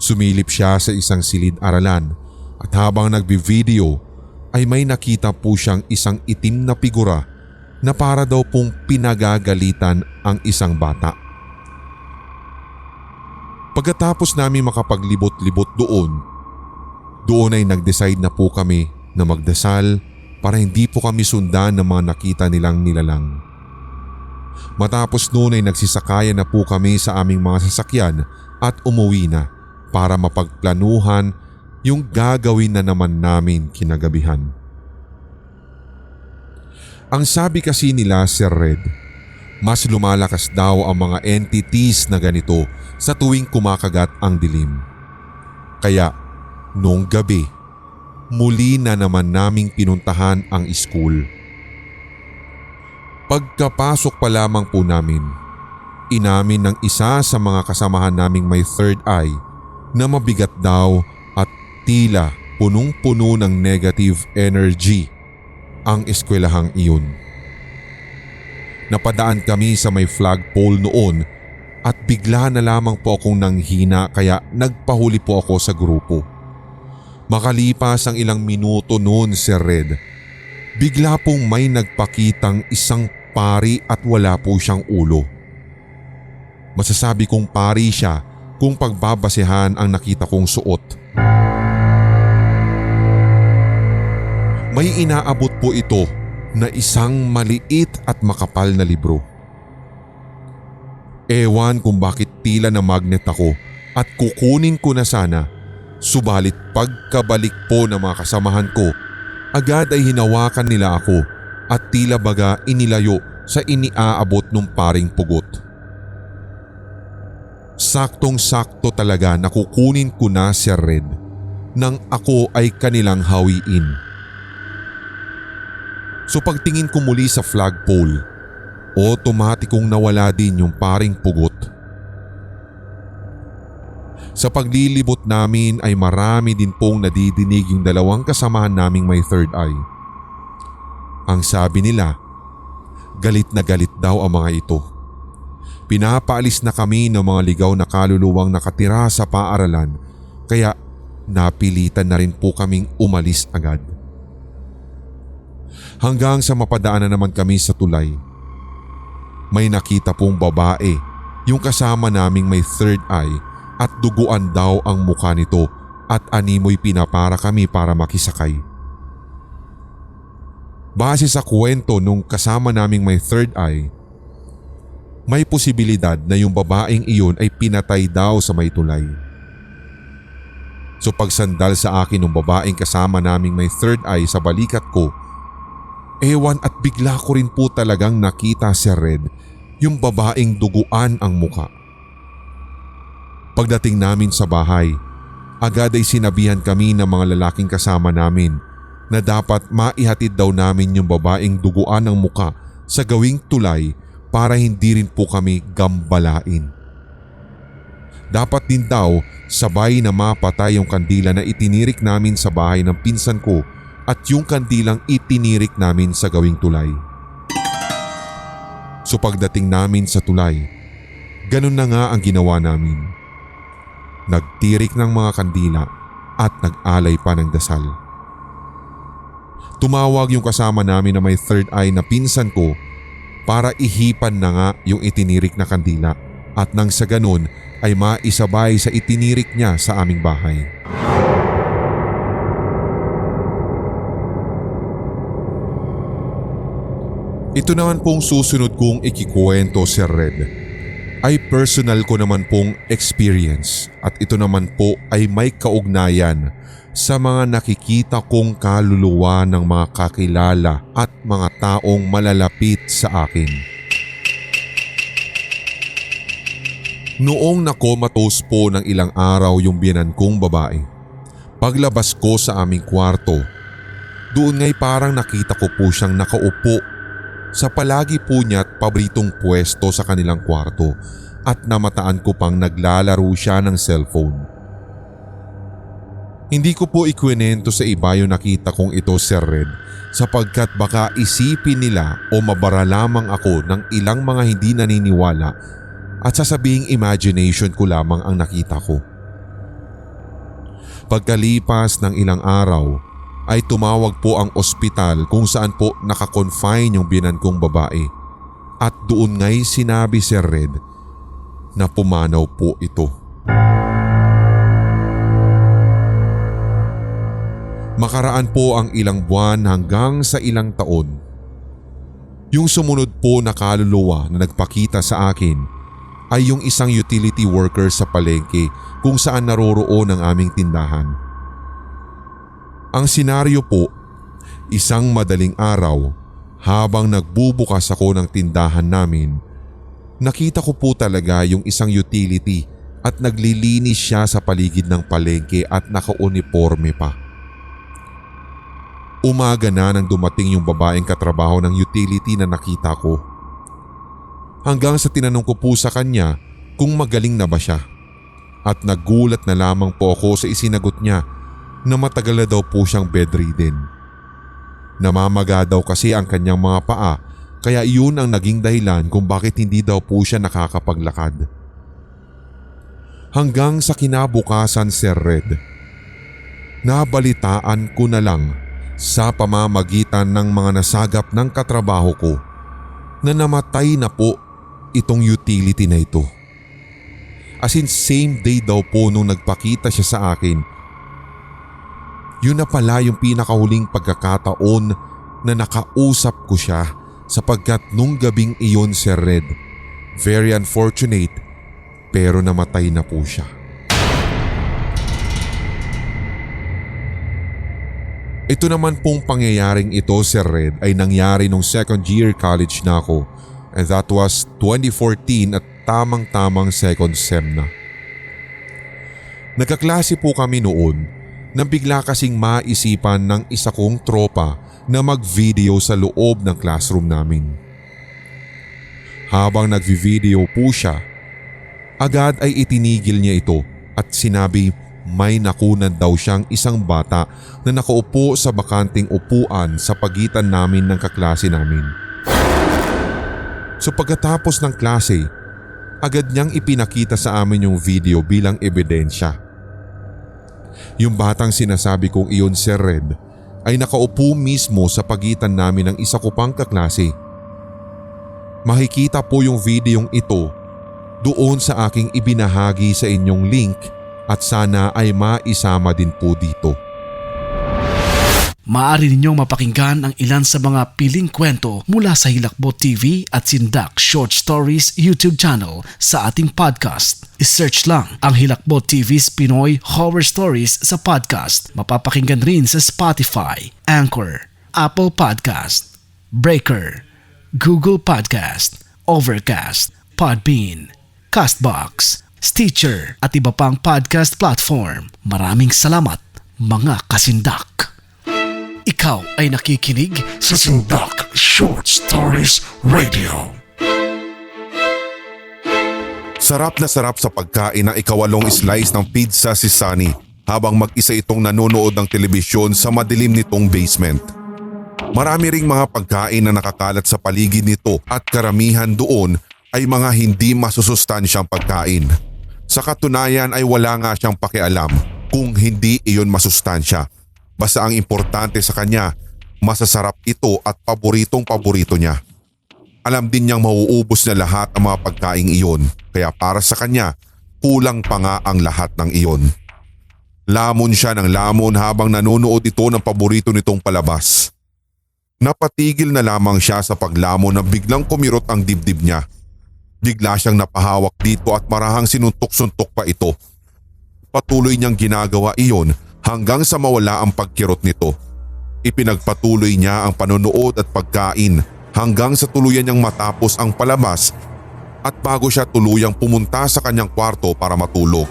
[SPEAKER 2] Sumilip siya sa isang silid-aralan at habang nagbi-video ay may nakita po siyang isang itim na figura na para daw pong pinagagalitan ang isang bata. Pagkatapos namin makapaglibot-libot doon ay nag-decide na po kami na magdasal para hindi po kami sundan ng mga nakita nilang nilalang. Matapos noon ay nagsisakayan na po kami sa aming mga sasakyan at umuwi na para mapagplanuhan yung gagawin na naman namin kinagabihan. Ang sabi kasi nila, Sir Red, mas lumalakas daw ang mga entities na ganito sa tuwing kumakagat ang dilim. Kaya noong gabi, muli na naman naming pinuntahan ang school. Pagkapasok pa lamang po namin, inamin ng isa sa mga kasamahan naming may third eye na mabigat daw at tila punong-puno ng negative energy ang eskwelahang iyon. Napadaan kami sa may flagpole noon at bigla na lamang po akong nanghina kaya nagpahuli po ako sa grupo. Makalipas ang ilang minuto noon, Sir Red, bigla pong may nagpakitang isang pari at wala po siyang ulo. Masasabi kong pari siya kung pagbabasehan ang nakita kong suot. May inaabot po ito na isang maliit at makapal na libro. Ewan kung bakit tila na magnet ako at kukunin ko na sana, subalit pagkabalik po ng mga kasamahan ko, agad ay hinawakan nila ako at tila baga inilayo sa iniaabot ng paring pugot. Saktong-sakto talaga na kukunin ko na, Sir Red, nang ako ay kanilang hawiin. So pagtingin ko muli sa flagpole, otomatikong nawala din yung paring pugot. Sa paglilibot namin ay marami din pong nadidinig yung dalawang kasamahan naming may third eye. Ang sabi nila, Galit na galit daw ang mga ito. Pinapaalis na kami ng mga ligaw na kaluluwang nakatira sa paaralan kaya napilitan na rin po kaming umalis agad. Hanggang sa mapadaanan naman kami sa tulay. May nakita pong babae, yung kasama naming may third eye at duguan daw ang mukha nito at animoy pinapara kami para makisakay. Base sa kwento nung kasama naming may third eye, may posibilidad na yung babaeng iyon ay pinatay daw sa may tulay. So pagsandal sa akin ng babaeng kasama naming may third eye sa balikat ko, ewan at bigla ko rin po talagang nakita si Red, yung babaeng duguan ang muka. Pagdating namin sa bahay, agad ay sinabihan kami ng mga lalaking kasama namin na dapat maihatid daw namin yung babaeng duguan ang muka sa gawing tulay para hindi rin po kami gambalain. Dapat din daw sabay na mapatay yung kandila na itinirik namin sa bahay ng pinsan ko at yung kandilang itinirik namin sa gawing tulay. So pagdating namin sa tulay, ganun na nga ang ginawa namin. Nagtirik ng mga kandila at nag-alay pa ng dasal. Tumawag yung kasama namin na may third eye na pinsan ko para ihipan na nga yung itinirik na kandila at nang sa ganun ay maisabay sa itinirik niya sa aming bahay. Ito naman pong susunod kong ikikwento, Sir Red, ay personal ko naman pong experience at ito naman po ay may kaugnayan sa mga nakikita kong kaluluwa ng mga kakilala at mga taong malalapit sa akin. Noong nakomatos po ng ilang araw yung biyenan kong babae, paglabas ko sa aming kwarto, doon nga'y parang nakita ko po siyang nakaupo sa palagi po niya't paboritong pwesto sa kanilang kwarto at namataan ko pang naglalaro siya ng cellphone. Hindi ko po ikwento sa iba yung nakita kong ito, Sir Red, sapagkat baka isipin nila o mabara lamang ako ng ilang mga hindi naniniwala at sasabing imagination ko lamang ang nakita ko. Pagkalipas ng ilang araw ay tumawag po ang ospital kung saan po nakakonfine yung biyenan kong babae at doon nga'y sinabi, Sir Red, na pumanaw po ito. Makaraan po ang ilang buwan hanggang sa ilang taon. Yung sumunod po na kaluluwa na nagpakita sa akin ay yung isang utility worker sa palengke kung saan naroroon ang aming tindahan. Ang senaryo po, isang madaling araw habang nagbubukas ako ng tindahan namin, nakita ko po talaga yung isang utility at naglilinis siya sa paligid ng palengke at naka-uniforme pa. Umaga na nang dumating yung babaeng katrabaho ng utility na nakita ko. Hanggang sa tinanong ko po sa kanya kung magaling na ba siya. At nagulat na lamang po ako sa isinagot niya na matagal na daw po siyang bedridden. Namamaga daw kasi ang kanyang mga paa kaya iyon ang naging dahilan kung bakit hindi daw po siya nakakapaglakad. Hanggang sa kinabukasan, Sir Red, nabalitaan ko na lang sa pamamagitan ng mga nasagap ng katrabaho ko na namatay na po itong utility na ito. As in same day daw po nung nagpakita siya sa akin. Yun na pala yung pinakahuling pagkakataon na nakausap ko siya sapagkat nung gabing iyon, Sir Red, very unfortunate pero namatay na po siya. Ito naman pong pangyayaring ito, Sir Red, ay nangyari nung second year college na ako and that was 2014 at tamang-tamang second sem na. Nagkaklase po kami noon nang bigla kasing maisipan ng isa kong tropa na mag-video sa loob ng classroom namin. Habang nagvi-video po siya, agad ay itinigil niya ito at sinabi may nakunan daw siyang isang bata na nakaupo sa bakanting upuan sa pagitan namin ng kaklase namin. So pagkatapos ng klase, agad niyang ipinakita sa amin yung video bilang ebidensya. Yung batang sinasabi kong iyon, Sir Red, ay nakaupo mismo sa pagitan namin ng isa ko pang kaklase. Makikita po yung videong ito doon sa aking ibinahagi sa inyong link at sana ay maisama din po dito.
[SPEAKER 1] Maaari ninyong mapakinggan ang ilan sa mga piling kwento mula sa Hilakbot TV at Sindak Short Stories YouTube channel sa ating podcast. I-search lang ang Hilakbot TV's Pinoy Horror Stories sa podcast. Mapapakinggan rin sa Spotify, Anchor, Apple Podcast, Breaker, Google Podcast, Overcast, Podbean, Castbox, Stitcher at iba pang podcast platform. Maraming salamat mga kasindak! Ikaw ay nakikinig sa Sindak Short Stories Radio.
[SPEAKER 2] Sarap na sarap sa pagkain ng ikawalong slice ng pizza si Sunny habang mag-isa itong nanonood ng telebisyon sa madilim nitong basement. Marami ring mga pagkain na nakakalat sa paligid nito at karamihan doon ay mga hindi masusustansyang pagkain. Sa katunayan ay wala nga siyang pakialam kung hindi iyon masustansya. Basta ang importante sa kanya, masasarap ito at paboritong-paborito niya. Alam din niyang mauubos na lahat ang mga pagkaing iyon, kaya para sa kanya, kulang pa nga ang lahat ng iyon. Lamon siya ng lamon habang nanonood ito ng paborito nitong palabas. Napatigil na lamang siya sa paglamon na biglang kumirot ang dibdib niya. Bigla siyang napahawak dito at marahang sinuntok-suntok pa ito. Patuloy niyang ginagawa iyon hanggang sa mawala ang pagkirot nito. Ipinagpatuloy niya ang panonood at pagkain hanggang sa tuluyan niyang matapos ang palabas at bago siya tuluyang pumunta sa kanyang kwarto para matulog.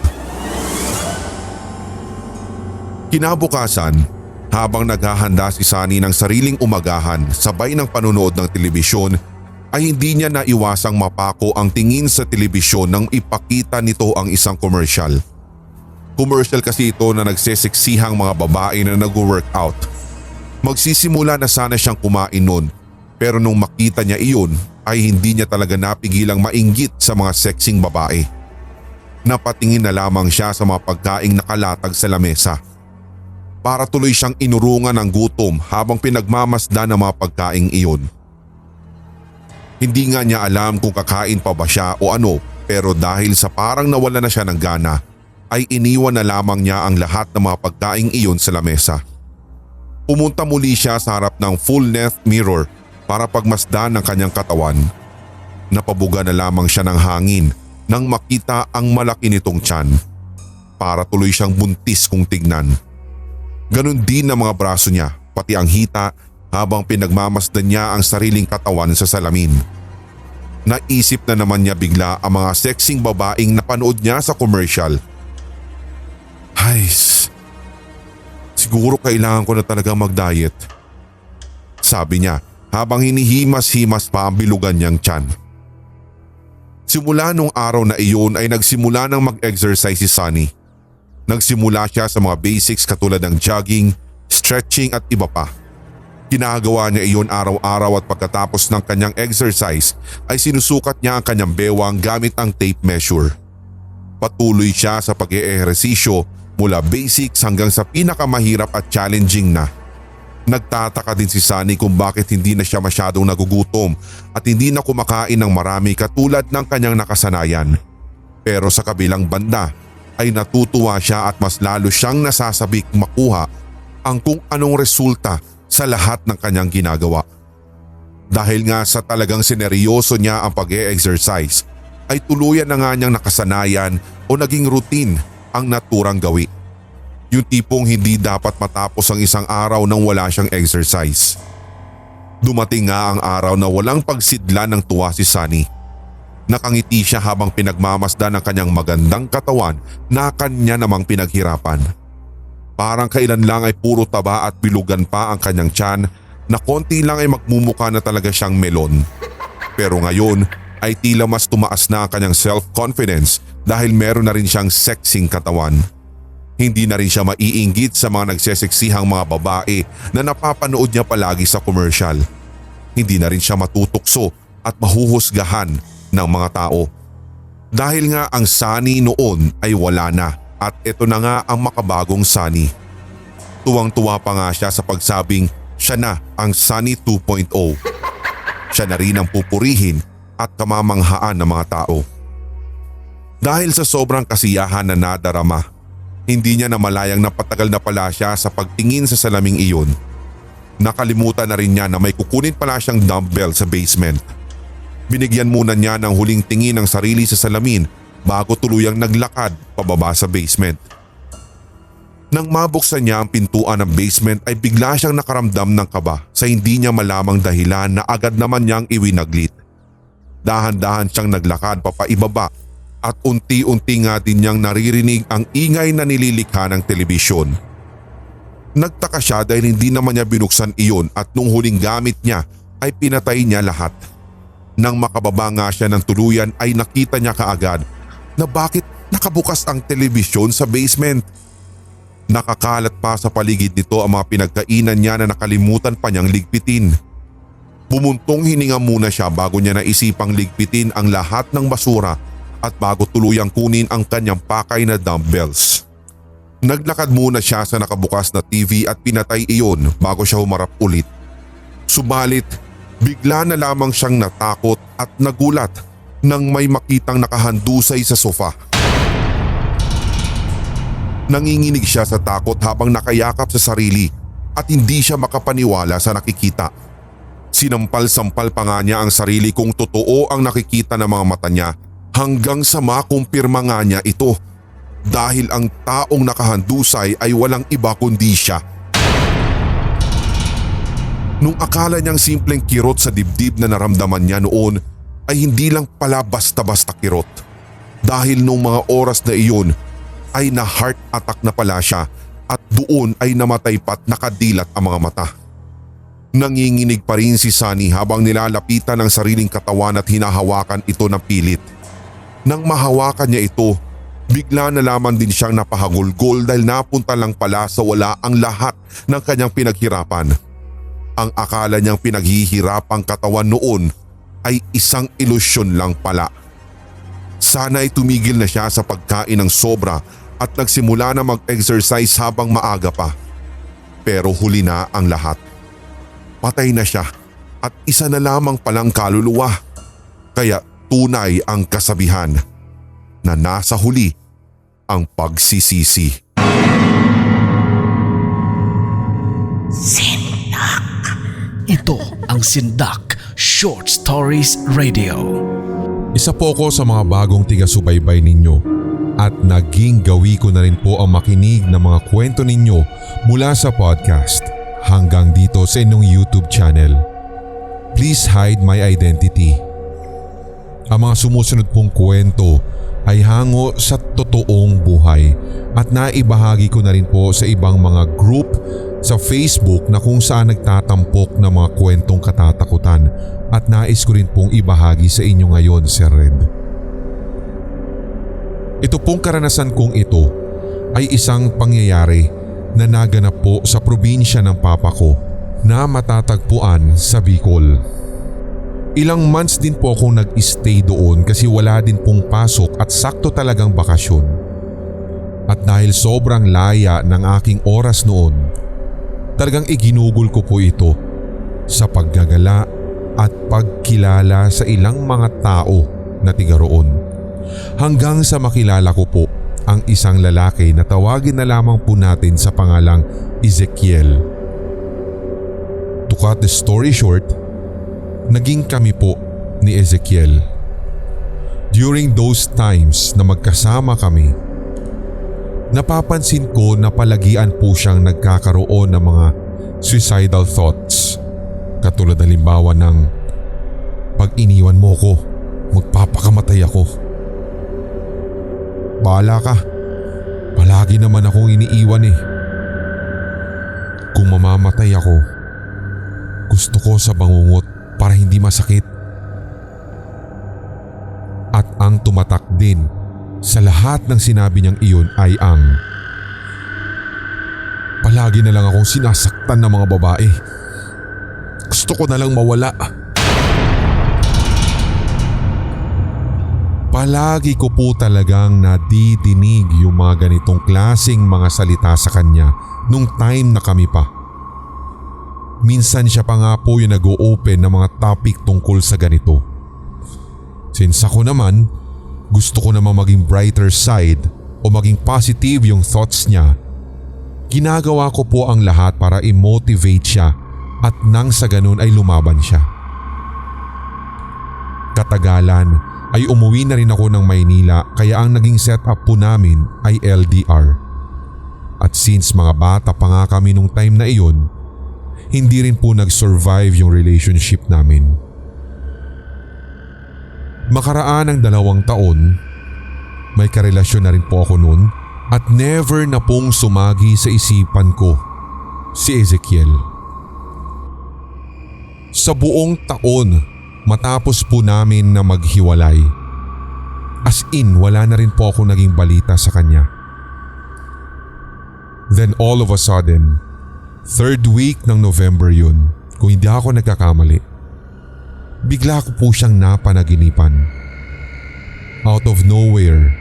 [SPEAKER 2] Kinabukasan, habang naghahanda si Sunny ng sariling umagahan sabay ng panonood ng telebisyon, ay hindi niya naiwasang mapako ang tingin sa telebisyon nang ipakita nito ang isang commercial. Commercial kasi ito na nagsesiksihang mga babae na nag-workout. Magsisimula na sana siyang kumain nun, pero nung makita niya iyon ay hindi niya talaga napigilang mainggit sa mga sexing babae. Napatingin na lamang siya sa mga pagkaing nakalatag sa lamesa. Para tuloy siyang inurungan ng gutom habang pinagmamasdan ang mga pagkaing iyon. Hindi nga niya alam kung kakain pa ba siya o ano, pero dahil sa parang nawala na siya ng gana, ay iniwan na lamang niya ang lahat ng mga pagkaing iyon sa lamesa. Pumunta muli siya sa harap ng full-length mirror para pagmasdan ng kanyang katawan. Napabuga na lamang siya ng hangin nang makita ang malaki nitong tiyan. Para tuloy siyang buntis kung tignan. Ganon din ang mga braso niya, pati ang hita habang pinagmamasdan niya ang sariling katawan sa salamin. Naisip na naman niya bigla ang mga sexing babaeng napanood niya sa commercial. Ay, siguro kailangan ko na talaga mag-diet. Sabi niya habang hinihimas-himas pa ang bilugan niyang tiyan. Simula nung araw na iyon ay nagsimula ng mag-exercise si Sunny. Nagsimula siya sa mga basics katulad ng jogging, stretching at iba pa. Ginagawa niya iyon araw-araw at pagkatapos ng kanyang exercise ay sinusukat niya ang kanyang bewang gamit ang tape measure. Patuloy siya sa pag-eehersisyo mula basics hanggang sa pinakamahirap at challenging na. Nagtataka din si Sunny kung bakit hindi na siya masyadong nagugutom at hindi na kumakain ng marami katulad ng kanyang nakasanayan. Pero sa kabilang banda ay natutuwa siya at mas lalo siyang nasasabik makuha ang kung anong resulta sa lahat ng kanyang ginagawa. Dahil nga sa talagang sineryoso niya ang pag-e-exercise ay tuluyan na nga niyang nakasanayan o naging routine ang naturang gawi. Yung tipong hindi dapat matapos ang isang araw nang wala siyang exercise. Dumating nga ang araw na walang pagsidla ng tuwa si Sunny. Nakangiti siya habang pinagmamasdan ang kanyang magandang katawan na kanya namang pinaghirapan. Parang kailan lang ay puro taba at bilugan pa ang kanyang tiyan na konti lang ay magmumukha na talaga siyang melon. Pero ngayon ay tila mas tumaas na ang kanyang self-confidence dahil meron na rin siyang sexing katawan. Hindi na rin siya maiinggit sa mga nagseseksihang mga babae na napapanood niya palagi sa commercial. Hindi na rin siya matutukso at mahuhusgahan ng mga tao. Dahil nga ang Sunny noon ay wala na at ito na nga ang makabagong Sunny. Tuwang-tuwa pa nga siya sa pagsabing siya na ang Sunny 2.0. Siya na rin ang pupurihin at kamamanghaan ng mga tao. Dahil sa sobrang kasiyahan na nadarama, hindi niya namalayang napatagal na pala siya sa pagtingin sa salaming iyon. Nakalimutan na rin niya na may kukunin pala siyang dumbbell sa basement. Binigyan muna niya ng huling tingin ng sarili sa salamin bago tuluyang naglakad pababa sa basement. Nang mabuksan niya ang pintuan ng basement ay bigla siyang nakaramdam ng kaba sa hindi niya malamang dahilan na agad naman niyang iwinaglit. Dahan-dahan siyang naglakad papaibaba at unti-unti nga din niyang naririnig ang ingay na nililikha ng telebisyon. Nagtaka siya dahil hindi naman niya binuksan iyon at nung huling gamit niya ay pinatay niya lahat. Nang makababa nga siya ng tuluyan ay nakita niya kaagad na bakit nakabukas ang telebisyon sa basement. Nakakalat pa sa paligid nito ang mga pinagkainan niya na nakalimutan pa niyang ligpitin. Bumuntong hininga muna siya bago niya naisipang ligpitin ang lahat ng basura at bago tuluyang kunin ang kanyang pakay na dumbbells. Naglakad muna siya sa nakabukas na TV at pinatay iyon bago siya humarap ulit. Subalit, bigla na lamang siyang natakot at nagulat nang may makitang nakahandusay sa sofa. Nanginginig siya sa takot habang nakayakap sa sarili at hindi siya makapaniwala sa nakikita. Sinampal-sampal pa nga niya ang sarili kung totoo ang nakikita ng mga mata niya hanggang sa makumpirma nga niya ito dahil ang taong nakahandusay ay walang iba kundi siya. Nung akala niyang simpleng kirot sa dibdib na naramdaman niya noon ay hindi lang pala basta-basta kirot. Dahil nung mga oras na iyon ay na-heart attack na pala siya at doon ay namatay pa't nakadilat ang mga mata. Nanginginig pa rin si Sunny habang nilalapitan ang sariling katawan at hinahawakan ito ng pilit. Nang mahawakan niya ito, bigla na lamang din siyang napahagulgol dahil napunta lang pala sa wala ang lahat ng kanyang pinaghirapan. Ang akala niyang pinaghihirapang katawan noon ay isang ilusyon lang pala. Sana ay tumigil na siya sa pagkain ng sobra at nagsimula na mag-exercise habang maaga pa. Pero huli na ang lahat. Patay na siya at isa na lamang palang kaluluwa. Kaya tunay ang kasabihan na nasa huli ang pagsisisi.
[SPEAKER 1] Ito ang Sindak Short Stories Radio.
[SPEAKER 2] Isa po ako sa mga bagong tiga-subaybay ninyo at naging gawi ko na rin po ang makinig ng mga kwento ninyo mula sa podcast hanggang dito sa inyong YouTube channel. Please hide my identity. Ang mga sumusunod pong kwento ay hango sa totoong buhay at naibahagi ko na rin po sa ibang mga group sa Facebook na kung saan nagtatampok ng mga kwentong katatakutan at nais ko rin pong ibahagi sa inyo ngayon, Sir Red. Ito pong karanasan kong ito ay isang pangyayari na naganap po sa probinsya ng papa ko na matatagpuan sa Bicol. Ilang months din po akong nag-stay doon kasi wala din pong pasok at sakto talagang bakasyon. At dahil sobrang laya ng aking oras noon, talagang iginugol ko po ito sa paggagala at pagkilala sa ilang mga tao na tiga roon. Hanggang sa makilala ko po ang isang lalaki na tawagin na lamang po natin sa pangalang Ezekiel. To cut the story short, naging kami po ni Ezekiel. During those times na magkasama kami, napapansin ko na palagian po siyang nagkakaroon ng mga suicidal thoughts. Katulad halimbawa ng, pag iniwan mo ko, magpapakamatay ako. Bahala ka, palagi naman akong iniiwan eh. Kung mamamatay ako, gusto ko sa bangungot para hindi masakit. At ang tumatak din sa lahat ng sinabi niyang iyon ay ang, palagi na lang akong sinasaktan ng mga babae. Gusto ko na lang mawala. Palagi ko po talagang nadidinig yung mga ganitong klaseng mga salita sa kanya nung time na kami pa. Minsan siya pa nga po yung nag-o-open ng mga topic tungkol sa ganito. Since ako naman, gusto ko naman maging brighter side o maging positive yung thoughts niya, ginagawa ko po ang lahat para i-motivate siya at nang sa ganun ay lumaban siya. Katagalan ay umuwi na rin ako ng Maynila kaya ang naging setup po namin ay LDR. At since mga bata pa nga kami nung time na iyon, hindi rin po nag-survive yung relationship namin. Makaraan ng 2 taon, may karelasyon na rin po ako noon at never na pong sumagi sa isipan ko si Ezekiel. Sa buong taon, matapos po namin na maghiwalay, as in wala na rin po ako naging balita sa kanya. Then all of a sudden, 3rd week ng November yun, kung hindi ako nagkakamali, bigla ko po siyang napanaginipan. Out of nowhere.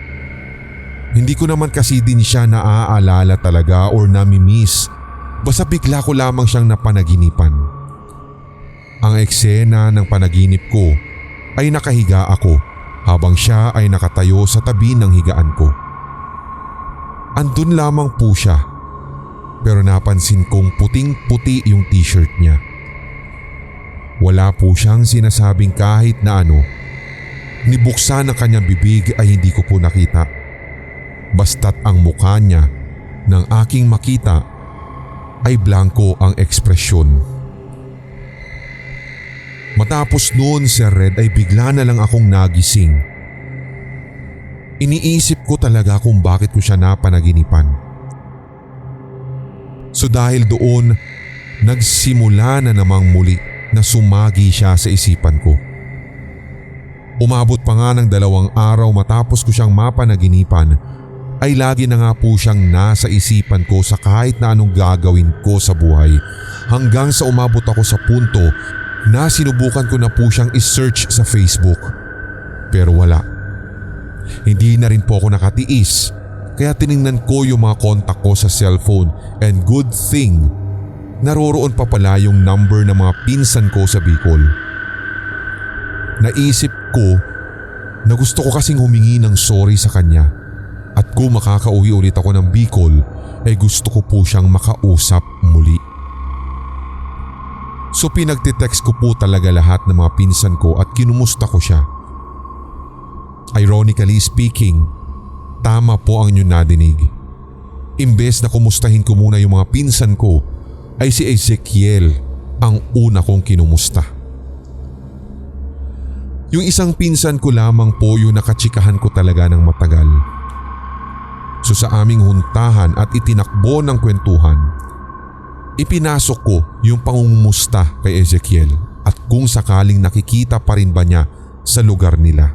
[SPEAKER 2] Hindi ko naman kasi din siya naaalala talaga or namimiss, basta bigla ko lamang siyang napanaginipan. Ang eksena ng panaginip ko ay nakahiga ako habang siya ay nakatayo sa tabi ng higaan ko. Andun lamang po siya, pero napansin kong puting-puti yung t-shirt niya. Wala po siyang sinasabing kahit na ano. Nibuksan ang kanyang bibig ay hindi ko po nakita. Basta't ang mukha niya nang aking makita ay blanko ang ekspresyon. Matapos noon, Sir Red, ay bigla na lang akong nagising. Iniisip ko talaga kung bakit ko siya napanaginipan. So dahil doon, nagsimula na namang muli na sumagi siya sa isipan ko. Umabot pa nga ng 2 araw matapos ko siyang mapanaginipan, ay lagi na nga po siyang nasa isipan ko sa kahit na anong gagawin ko sa buhay, hanggang sa umabot ako sa punto na sinubukan ko na po siyang i-search sa Facebook. Pero wala. Hindi na rin po ako nakatiis, kaya tiningnan ko yung mga kontak ko sa cellphone, and good thing naroroon pa pala yung number ng mga pinsan ko sa Bicol. Naisip ko na gusto ko kasing humingi ng sorry sa kanya, at kung makakauwi ulit ako ng Bicol ay gusto ko po siyang makausap muli. So pinagtitext ko po talaga lahat ng mga pinsan ko at kinumusta ko siya. Ironically speaking, tama po ang inyong nadinig. Imbes na kumustahin ko muna yung mga pinsan ko, ay si Ezekiel ang una kong kinumusta. Yung isang pinsan ko lamang po yung nakachikahan ko talaga ng matagal. So sa aming huntahan at itinakbo ng kwentuhan, ipinasok ko yung pangungumusta kay Ezekiel at kung sakaling nakikita pa rin ba niya sa lugar nila.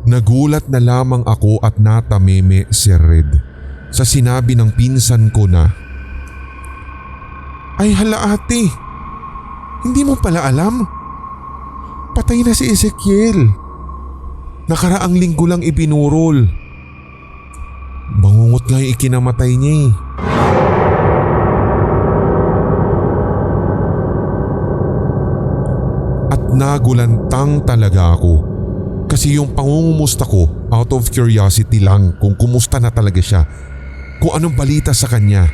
[SPEAKER 2] Nagulat na lamang ako at natameme, Sir Red, sa sinabi ng pinsan ko na, "Ay hala ate, hindi mo pala alam? Patay na si Ezekiel. Nakaraang linggo lang ibinurol. Bangungot nga yung ikinamatay niya eh." Nagulantang talaga ako kasi yung pangungumusta ko out of curiosity lang kung kumusta na talaga siya, kung anong balita sa kanya.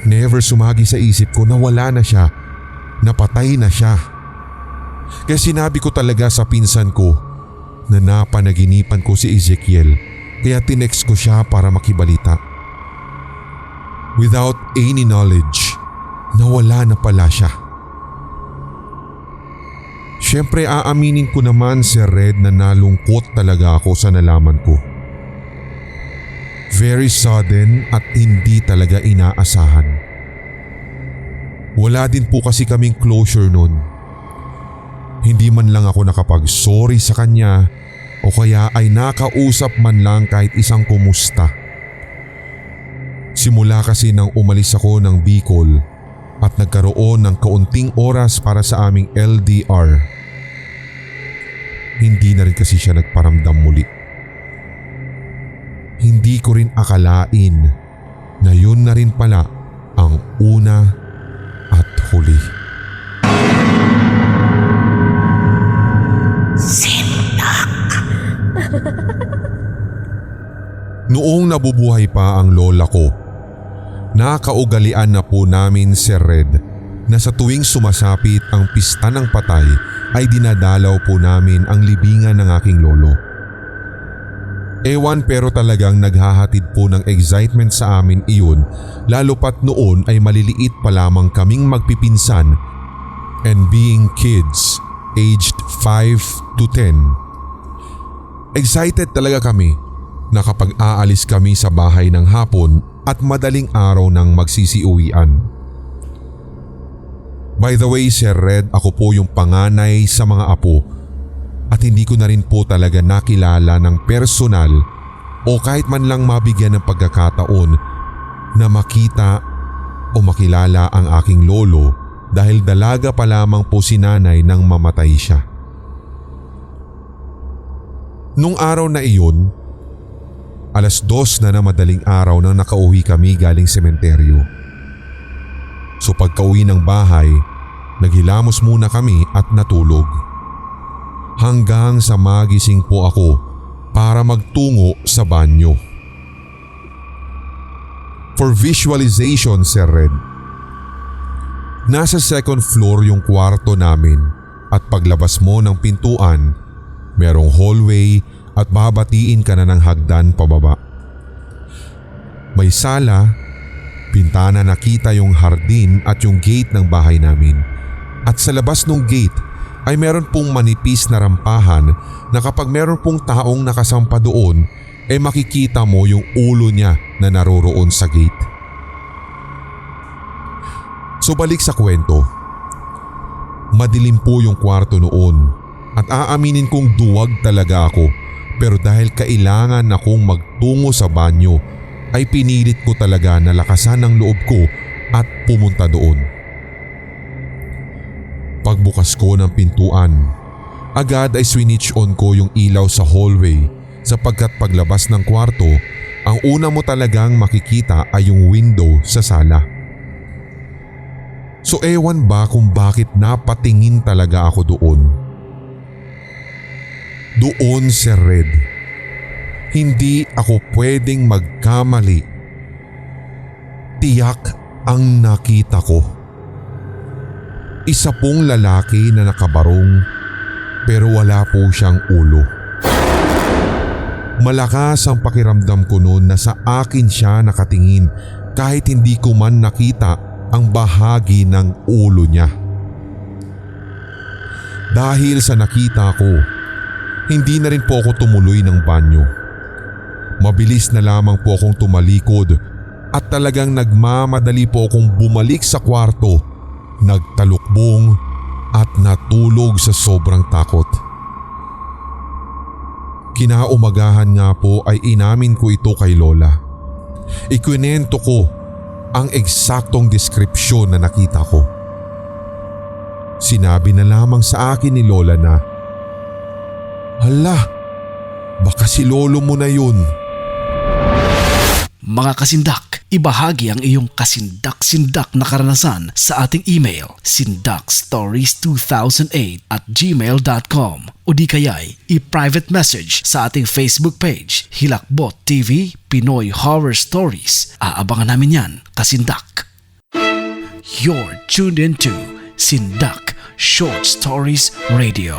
[SPEAKER 2] Never sumagi sa isip ko na wala na siya, napatay na siya. Kaya sinabi ko talaga sa pinsan ko na napanaginipan ko si Ezekiel, kaya tinext ko siya para makibalita. Without any knowledge na wala na pala siya. Siyempre aaminin ko naman, Sir Red, na nalungkot talaga ako sa nalaman ko. Very sudden at hindi talaga inaasahan. Wala din po kasi kaming closure nun. Hindi man lang ako nakapag-sorry sa kanya o kaya ay nakausap man lang kahit isang kumusta. Simula kasi nang umalis ako ng Bicol at nagkaroon ng kaunting oras para sa aming LDR, hindi na rin kasi siya nagparamdam muli. Hindi ko rin akalain na yun na rin pala ang una at huli. Noong nabubuhay pa ang lola ko, nakaugalian na po namin si Red na sa tuwing sumasapit ang pista ng patay ay dinadalaw po namin ang libingan ng aking lolo. Ewan pero talagang naghahatid po ng excitement sa amin iyon, lalo pat noon ay maliliit pa lamang kaming magpipinsan and being kids aged 5 to 10. Excited talaga kami na kapag aalis kami sa bahay ng hapon at madaling araw ng magsisiuwian. By the way, Sir Red, ako po yung panganay sa mga apo at hindi ko na rin po talaga nakilala ng personal o kahit man lang mabigyan ng pagkakataon na makita o makilala ang aking lolo dahil dalaga pa lamang po si nanay nang mamatay siya. Nung araw na iyon, 2:00 na madaling araw nang nakauwi kami galing sementeryo. So pagkauwi ng bahay, naghilamos muna kami at natulog. Hanggang sa magising po ako para magtungo sa banyo. For visualization, Sir Red. Nasa second floor yung kwarto namin at paglabas mo ng pintuan, merong hallway at babatiin ka na ng hagdan pababa. May sala, bintana nakita yung hardin at yung gate ng bahay namin. At sa labas ng gate ay meron pong manipis na rampahan na kapag meron pong taong nakasampa doon ay makikita mo yung ulo niya na naroroon sa gate. So balik sa kwento. Madilim po yung kwarto noon at aaminin kong duwag talaga ako. Pero dahil kailangan akong magtungo sa banyo ay pinilit ko talaga na lakasan ang loob ko at pumunta doon. Pagbukas ko ng pintuan, agad ay switch on ko yung ilaw sa hallway sapagkat paglabas ng kwarto, ang una mo talagang makikita ay yung window sa sala. So ewan ba kung bakit napatingin talaga ako doon. Doon, Sir Red. Hindi ako pwedeng magkamali. Tiyak ang nakita ko. Isa pong lalaki na nakabarong pero wala po siyang ulo. Malakas ang pakiramdam ko noon na sa akin siya nakatingin kahit hindi ko man nakita ang bahagi ng ulo niya. Dahil sa nakita ko, hindi na rin po ako tumuloy ng banyo. Mabilis na lamang po akong tumalikod at talagang nagmamadali po akong bumalik sa kwarto, nagtalukbong at natulog sa sobrang takot. Kinaumagahan nga po ay inamin ko ito kay Lola. Ikwinento ko ang eksaktong deskripsyon na nakita ko. Sinabi na lamang sa akin ni Lola na, "Hala, baka si lolo mo na yun."
[SPEAKER 1] Mga kasindak, ibahagi ang iyong kasindak-sindak na karanasan sa ating email sindakstories2008@gmail.com o di kaya'y i-private message sa ating Facebook page Hilakbot TV Pinoy Horror Stories. Aabangan namin yan, kasindak. You're tuned into Sindak Short Stories Radio.